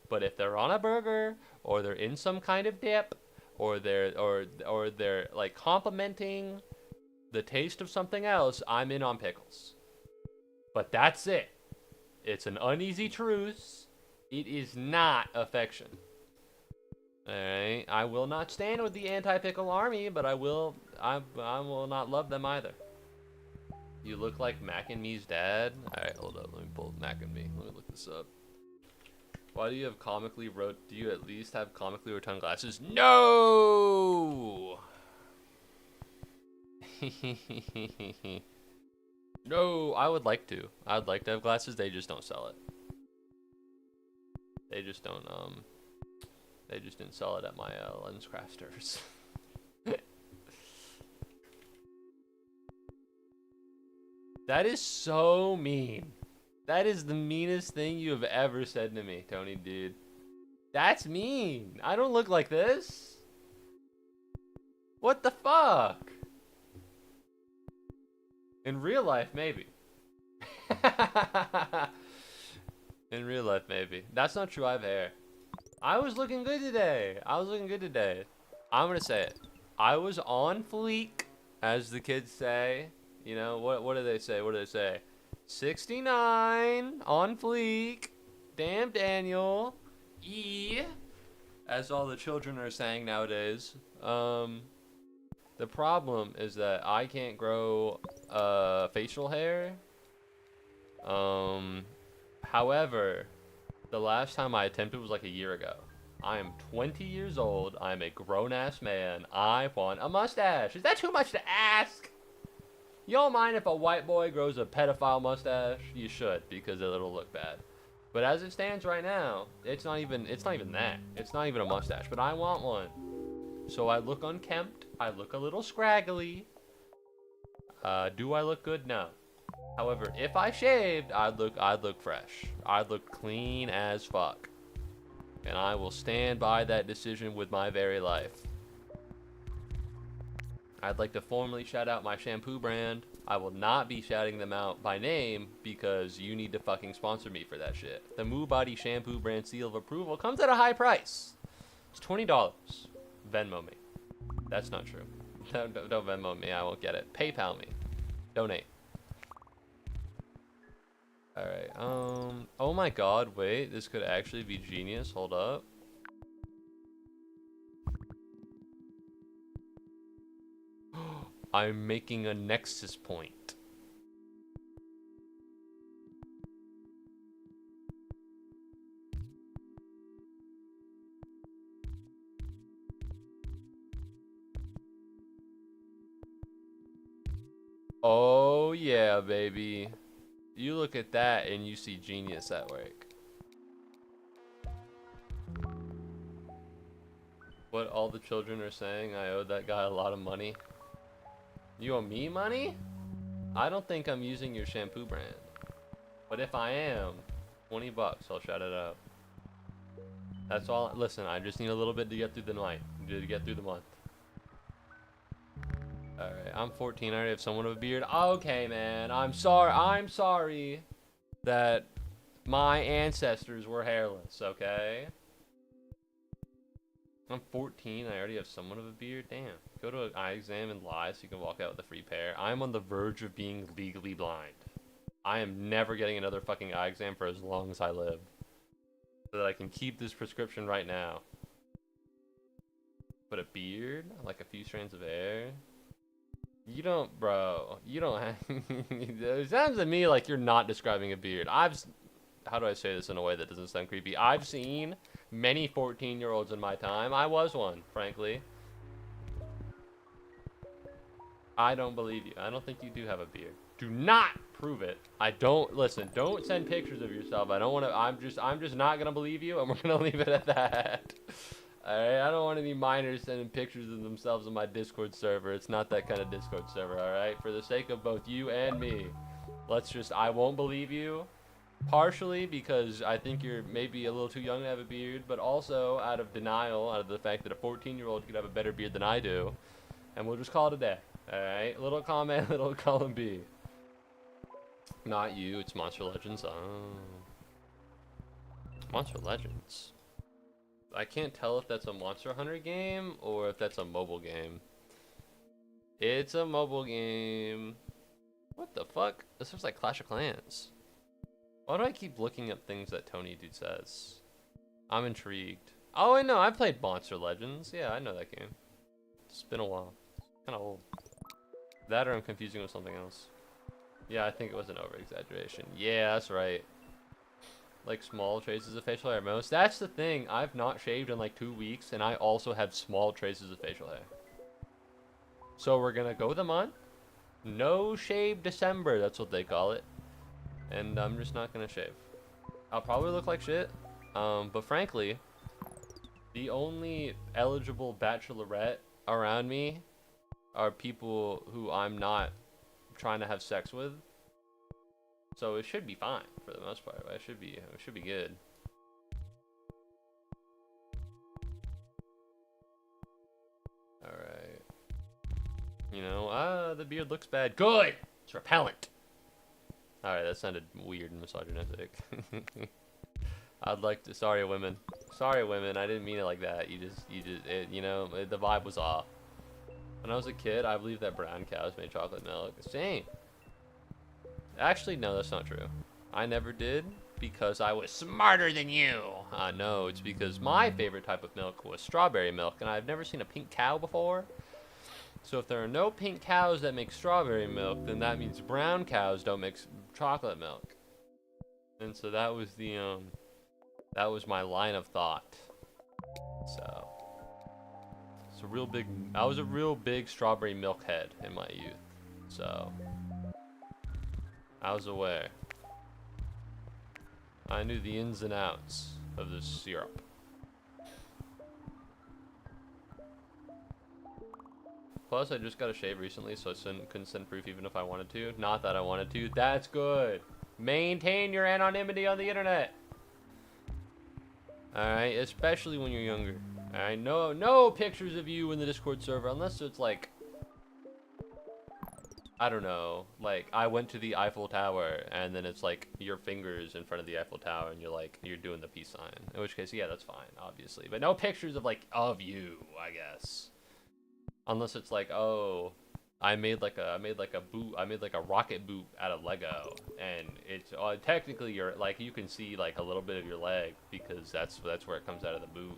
But if they're on a burger or they're in some kind of dip, or they're like complementing the taste of something else, I'm in on pickles. But that's it. It's an uneasy truce. It is not affection. Alright, I will not stand with the anti-pickle army, but I will not love them either. You look like Mac and Me's dad? Alright, hold up, let me pull Mac and Me. Let me look this up. Why do you at least have comically rotund glasses? No! No, I would like to. I'd like to have glasses. They just don't sell it. They just don't. They just didn't sell it at my lens crafters. That is so mean. That is the meanest thing you have ever said to me, Tony, dude. That's mean. I don't look like this. What the fuck? In real life, maybe. In real life, maybe. That's not true. I have hair. I was looking good today. I'm gonna say it. I was on fleek, as the kids say. You know, what do they say? 69 on fleek. Damn Daniel. As all the children are saying nowadays. The problem is that I can't grow facial hair. However, the last time I attempted was like a year ago. I am 20 years old. I'm a grown-ass man. I want a mustache. Is that too much to ask? You don't mind if a white boy grows a pedophile mustache? You should, because it'll look bad. But as it stands right now, it's not even that. It's not even a mustache, but I want one. So I look unkempt. I look a little scraggly. Do I look good? No. However, if I shaved, I'd look fresh. I'd look clean as fuck. And I will stand by that decision with my very life. I'd like to formally shout out my shampoo brand. I will not be shouting them out by name because you need to fucking sponsor me for that shit. The Muubody shampoo brand seal of approval comes at a high price. It's $20. Venmo me. That's not true. Don't Venmo me. I won't get it. PayPal me. Donate. Alright, oh my god, wait, this could actually be genius, hold up. I'm making a nexus point. Oh yeah, baby. You look at that and you see genius at work. What all the children are saying, I owe that guy a lot of money. You owe me money? I don't think I'm using your shampoo brand. But if I am, 20 bucks, I'll shout it out. That's all. Listen, I just need a little bit to get through the night. To get through the month. Alright, I'm 14. I already have somewhat of a beard. Okay, man. I'm sorry that my ancestors were hairless, okay? I'm 14. I already have somewhat of a beard. Damn. Go to an eye exam and lie so you can walk out with a free pair. I'm on the verge of being legally blind. I am never getting another fucking eye exam for as long as I live. So that I can keep this prescription right now. But a beard? Like a few strands of hair? You don't, bro. You don't have... It sounds to me like you're not describing a beard. How do I say this in a way that doesn't sound creepy? I've seen many 14-year-olds in my time. I was one, frankly. I don't believe you. I don't think you do have a beard. Do not prove it. Listen, don't send pictures of yourself. I don't want to, I'm just not going to believe you, and we're going to leave it at that. Alright, I don't want any minors sending pictures of themselves on my Discord server. It's not that kind of Discord server, alright? For the sake of both you and me, I won't believe you. Partially because I think you're maybe a little too young to have a beard, but also out of denial, out of the fact that a 14-year-old could have a better beard than I do. And we'll just call it a day, alright? Little comment, little column B. Not you, it's Monster Legends. Oh. Monster Legends. I can't tell if that's a Monster Hunter game or if that's a mobile game. It's a mobile game. What the fuck? This looks like Clash of Clans. Why do I keep looking up things that Tony Dude says? I'm intrigued. Oh, I know. I played Monster Legends. Yeah, I know that game. It's been a while. Kind of old. That or I'm confusing with something else. Yeah, I think it was an over-exaggeration. Yeah, that's right. Like small traces of facial hair. Most. That's the thing. I've not shaved in like 2 weeks, and I also have small traces of facial hair. So we're gonna go the month. No shave December, that's what they call it. And I'm just not gonna shave. I'll probably look like shit. But frankly, the only eligible bachelorette around me are people who I'm not trying to have sex with. So it should be fine for the most part. It should be good. Alright. You know, the beard looks bad. Good! It's repellent. Alright, that sounded weird and misogynistic. I'd like to, sorry women. Sorry women, I didn't mean it like that. The vibe was off. When I was a kid, I believed that brown cows made chocolate milk. Same. Actually, no, that's not true. I never did because I was smarter than you. No, it's because my favorite type of milk was strawberry milk, and I've never seen a pink cow before. So if there are no pink cows that make strawberry milk, then that means brown cows don't make chocolate milk. And so that was my line of thought. So it's a real big. I was a real big strawberry milk head in my youth. So I was aware. I knew the ins and outs of this syrup. Plus, I just got a shave recently, so I couldn't send proof even if I wanted to. Not that I wanted to. That's good. Maintain your anonymity on the internet. Alright, especially when you're younger. Alright, no pictures of you in the Discord server, unless it's like, I don't know, like I went to the Eiffel Tower and then it's like your fingers in front of the Eiffel Tower and you're doing the peace sign. In which case, yeah, that's fine, obviously. But no pictures of like of you, I guess. Unless it's like, oh, I made like a rocket boot out of Lego, and it's technically you can see like a little bit of your leg because that's where it comes out of the boot.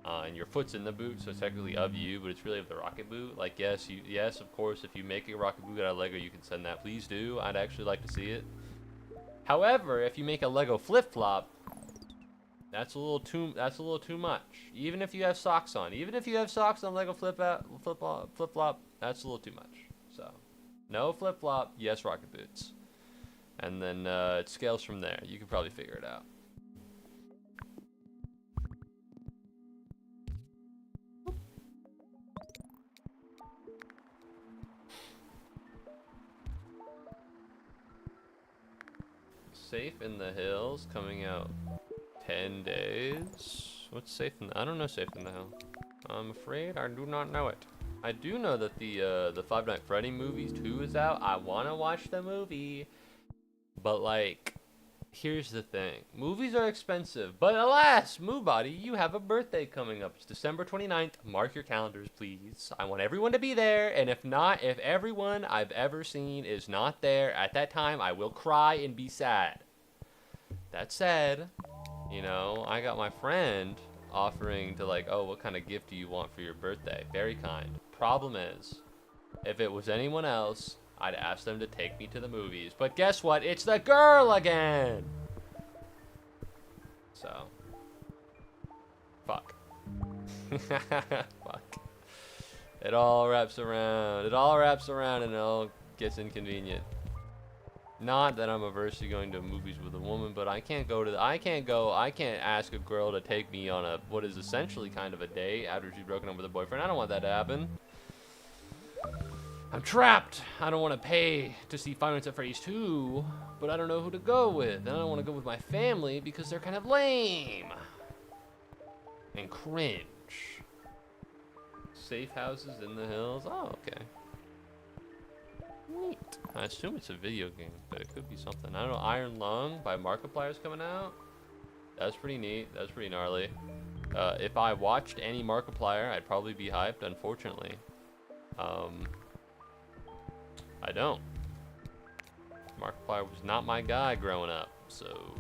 And your foot's in the boot, so it's technically of you, but it's really of the rocket boot. Like, yes, of course, if you make a rocket boot out of Lego, you can send that. Please do. I'd actually like to see it. However, if you make a Lego flip-flop, that's a little too much. Even if you have socks on, Lego flip-flop, that's a little too much. So, no flip-flop, yes rocket boots, and then it scales from there. You can probably figure it out. Safe in the Hills coming out 10 days. What's Safe in the... I don't know Safe in the Hill. I'm afraid I do not know it. I do know that the Five Nights at Freddy's movie 2 is out. I want to watch the movie. But like, here's the thing. Movies are expensive. But alas, Muubody, you have a birthday coming up. It's December 29th. Mark your calendars, please. I want everyone to be there. And if not, if everyone I've ever seen is not there at that time, I will cry and be sad. That said, you know, I got my friend offering to like, oh, what kind of gift do you want for your birthday? Very kind. Problem is, if it was anyone else, I'd ask them to take me to the movies. But guess what? It's the girl again! So, fuck. Fuck. It all wraps around. It all wraps around and it all gets inconvenient. Not that I'm averse to going to movies with a woman, but I can't ask a girl to take me on what is essentially kind of a date after she's broken up with her boyfriend. I don't want that to happen. I'm trapped. I don't want to pay to see Five Nights at Freddy's 2, but I don't know who to go with. And I don't want to go with my family because they're kind of lame and cringe. Safe houses in the hills. Oh, okay. Neat. I assume it's a video game, but it could be something. I don't know. Iron Lung by Markiplier's coming out. That's pretty neat. That's pretty gnarly. If I watched any Markiplier, I'd probably be hyped. Unfortunately, I don't. Markiplier was not my guy growing up, so.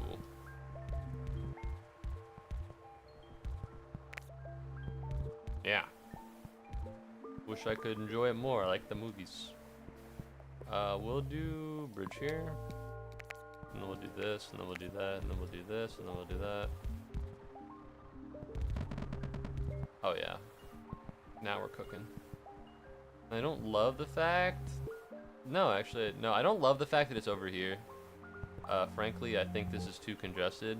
Yeah. Wish I could enjoy it more. I like the movies. We'll do bridge here, and then we'll do this, and then we'll do that, and then we'll do this, and then we'll do that. Oh yeah, now we're cooking. I don't love the fact No, actually, no. I don't love the fact that it's over here. Frankly, I think this is too congested.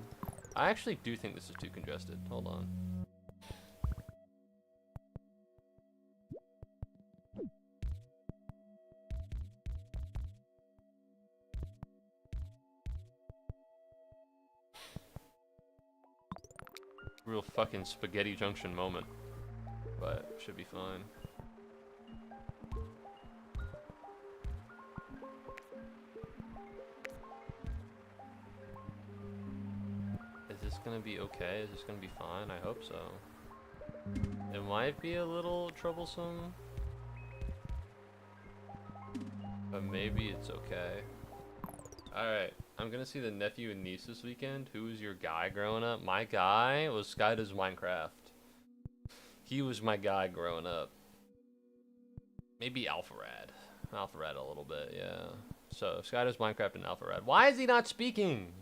I actually do think this is too congested. Hold on. Real fucking spaghetti junction moment. But should be fine. Is this gonna be okay? Is this gonna be fine? I hope so. It might be a little troublesome, but maybe it's okay. Alright, I'm gonna see the nephew and niece this weekend. Who was your guy growing up? My guy was Sky Does Minecraft. He was my guy growing up. Maybe Alpharad. Alpharad a little bit, yeah. So, Sky Does Minecraft and Alpharad. Why is he not speaking?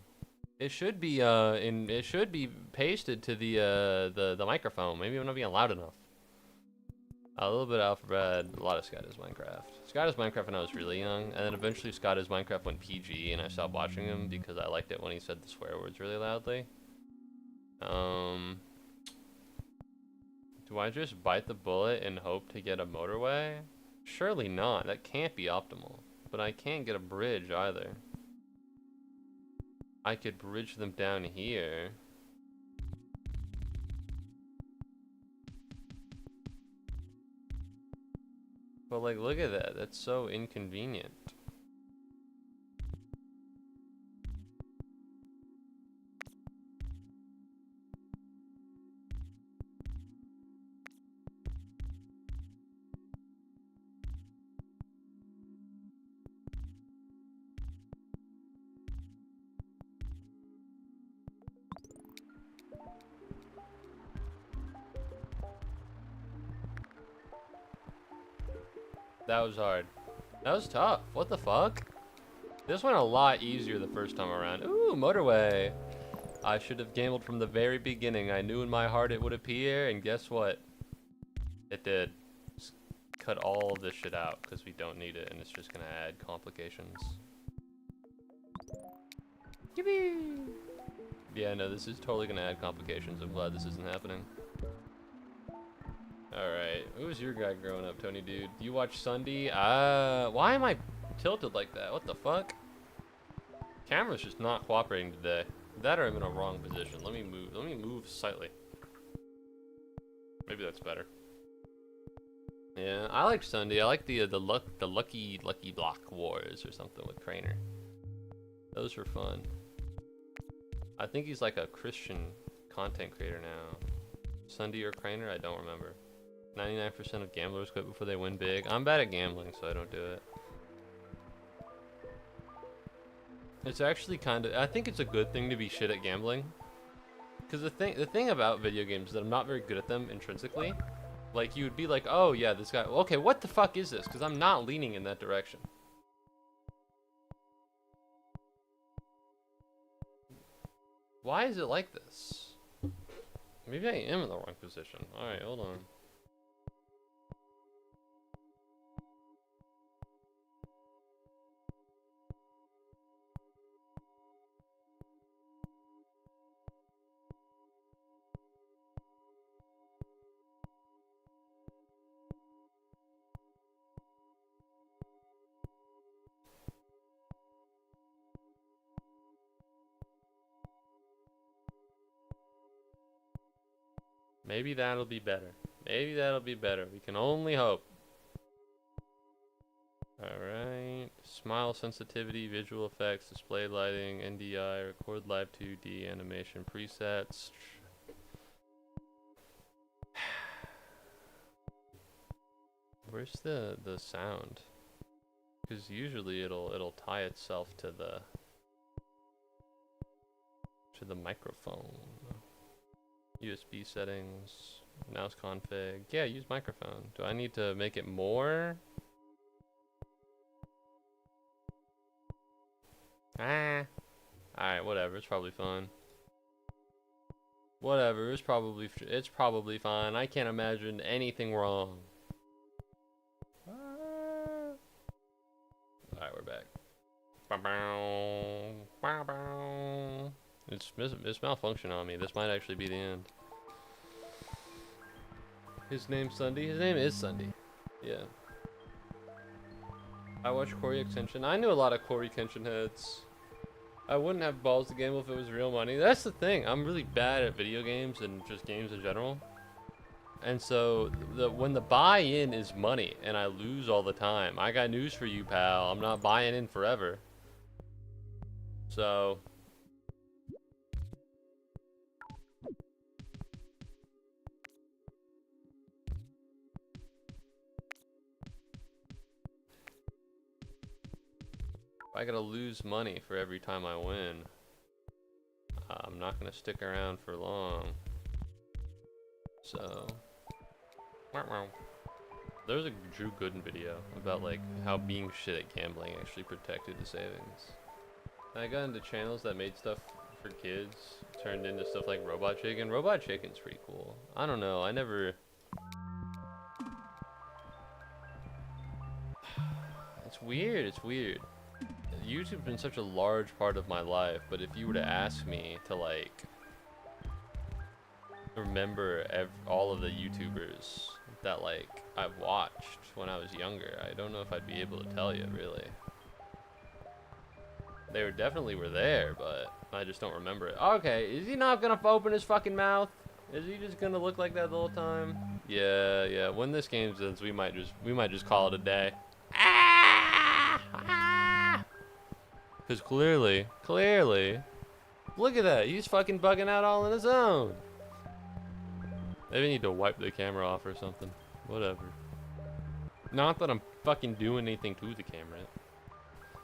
It should be it should be pasted to the microphone. Maybe I'm not being loud enough. A little bit of Alphabet, a lot of Sky Does Minecraft. Sky Does Minecraft when I was really young, and then eventually Sky Does Minecraft went PG, and I stopped watching him because I liked it when he said the swear words really loudly. Do I just bite the bullet and hope to get a motorway? Surely not. That can't be optimal. But I can't get a bridge either. I could bridge them down here. But like, look at that. That's so inconvenient. That was hard. That was tough. What the fuck? This went a lot easier the first time around. Ooh, motorway. I should have gambled from the very beginning. I knew in my heart it would appear, and guess what? It did. Just cut all of this shit out, because we don't need it, and it's just gonna add complications. Yippee! Yeah, no, this is totally gonna add complications. I'm glad this isn't happening. Alright, who was your guy growing up, Tony dude? You watch Sunday? Why am I tilted like that? What the fuck? Camera's just not cooperating today. That or I'm in a wrong position. Let me move slightly. Maybe that's better. Yeah, I like Sunday. I like the lucky block wars or something with Craner. Those were fun. I think he's like a Christian content creator now. Sunday or Craner? I don't remember. 99% of gamblers quit before they win big. I'm bad at gambling, so I don't do it. It's actually kind of, I think it's a good thing to be shit at gambling. Because the thing about video games is that I'm not very good at them intrinsically. Like, you would be like, oh yeah, this guy, okay, what the fuck is this? Because I'm not leaning in that direction. Why is it like this? Maybe I am in the wrong position. Alright, hold on. Maybe that'll be better. Maybe that'll be better. We can only hope. Alright. Smile sensitivity, visual effects, display lighting, NDI, record live 2D animation presets. Where's the sound? Because usually it'll tie itself to the microphone. USB settings, mouse config. Yeah, use microphone. Do I need to make it more? Ah. Alright, whatever. It's probably fine. Whatever. It's probably fine. I can't imagine anything wrong. It's malfunction on me. This might actually be the end. His name's Sunday. His name is Sunday. Yeah. I watch Corey Kenshin. I knew a lot of Corey Kenshin heads. I wouldn't have balls to gamble if it was real money. That's the thing. I'm really bad at video games and just games in general. And so when the buy-in is money and I lose all the time, I got news for you, pal. I'm not buying in forever. So if I gotta lose money for every time I win, I'm not gonna stick around for long. So there's a Drew Gooden video about like how being shit at gambling actually protected the savings. And I got into channels that made stuff for kids, turned into stuff like Robot Chicken. Robot Chicken's pretty cool. I don't know, I never... It's weird, it's weird. YouTube's been such a large part of my life, but if you were to ask me to like remember all of the YouTubers that like I've watched when I was younger, I don't know if I'd be able to tell you really. They definitely were there, but I just don't remember it. Okay, is he not gonna open his fucking mouth? Is he just gonna look like that the whole time? Yeah. When this game ends, we might just call it a day. Because clearly, look at that. He's fucking bugging out all on his own. Maybe need to wipe the camera off or something. Whatever. Not that I'm fucking doing anything to the camera.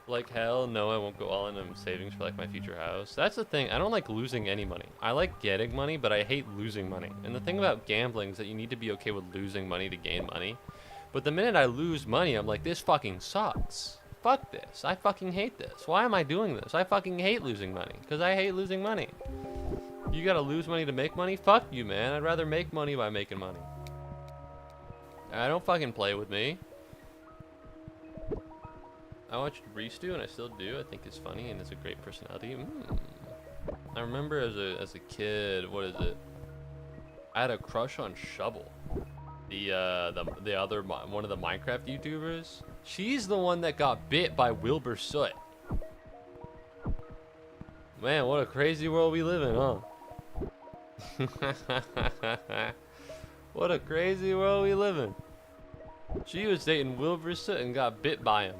Like, hell no, I won't go all in on savings for like my future house. That's the thing. I don't like losing any money. I like getting money, but I hate losing money. And the thing about gambling is that you need to be okay with losing money to gain money. But the minute I lose money, I'm like, this fucking sucks. Fuck this. I fucking hate this. Why am I doing this? I fucking hate losing money. Because I hate losing money. You gotta lose money to make money? Fuck you, man. I'd rather make money by making money. I don't fucking play with me. I watched Restu and I still do. I think it's funny and it's a great personality. I remember as a kid, what is it? I had a crush on Shovel. The other one of the Minecraft YouTubers. She's the one that got bit by Wilbur Soot. Man, what a crazy world we live in, huh? What a crazy world we live in. She was dating Wilbur Soot and got bit by him.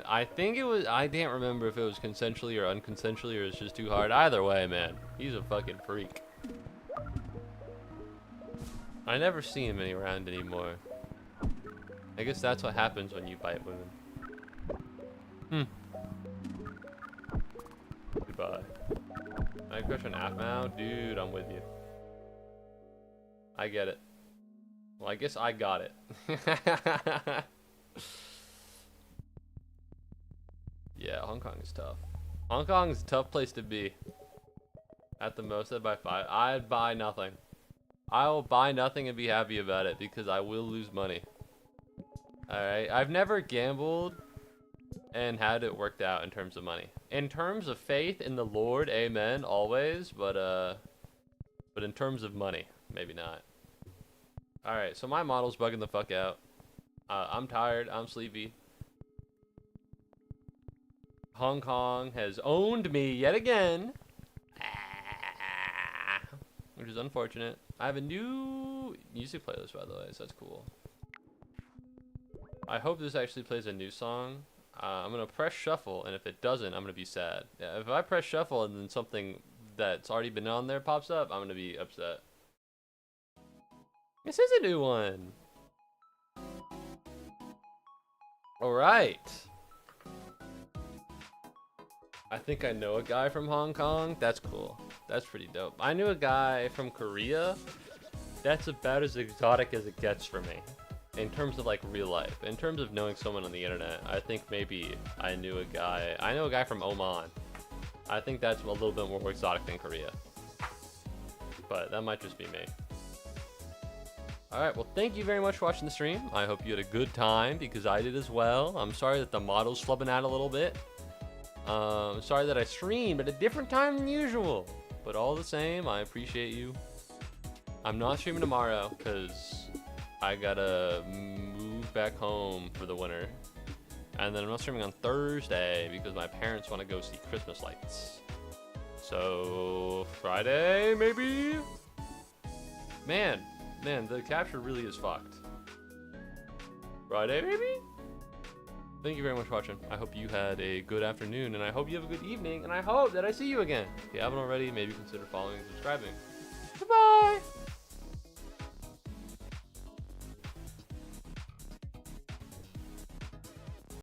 I think it was, I can't remember if it was consensually or unconsensually or it's just too hard. Either way, man, he's a fucking freak. I never see him around anymore. I guess that's what happens when you bite women. Goodbye. I crush on Afmao? Dude, I'm with you. I get it. Well, I guess I got it. Yeah, Hong Kong is tough. Hong Kong is a tough place to be. At the most, I'd buy 5. I'd buy nothing. I will buy nothing and be happy about it because I will lose money. Alright, I've never gambled and had it worked out in terms of money. In terms of faith in the Lord, amen, always, but in terms of money, maybe not. Alright, so my model's bugging the fuck out. I'm tired, I'm sleepy. Hong Kong has owned me yet again. Which is unfortunate. I have a new music playlist, by the way, so that's cool. I hope this actually plays a new song. I'm going to press shuffle, and if it doesn't, I'm going to be sad. Yeah, if I press shuffle and then something that's already been on there pops up, I'm going to be upset. This is a new one. Alright. I think I know a guy from Hong Kong. That's cool. That's pretty dope. I knew a guy from Korea. That's about as exotic as it gets for me. In terms of like real life. In terms of knowing someone on the internet, I think maybe I know a guy from Oman. I think that's a little bit more exotic than Korea. But that might just be me. Alright, well thank you very much for watching the stream. I hope you had a good time because I did as well. I'm sorry that the model's flubbing out a little bit. Sorry that I streamed at a different time than usual, but all the same, I appreciate you. I'm not streaming tomorrow because I gotta move back home for the winter. And then I'm not streaming on Thursday because my parents want to go see Christmas lights. So Friday, maybe? Man, the capture really is fucked. Friday, maybe? Thank you very much for watching. I hope you had a good afternoon, and I hope you have a good evening, and I hope that I see you again. If you haven't already, maybe consider following and subscribing. Goodbye!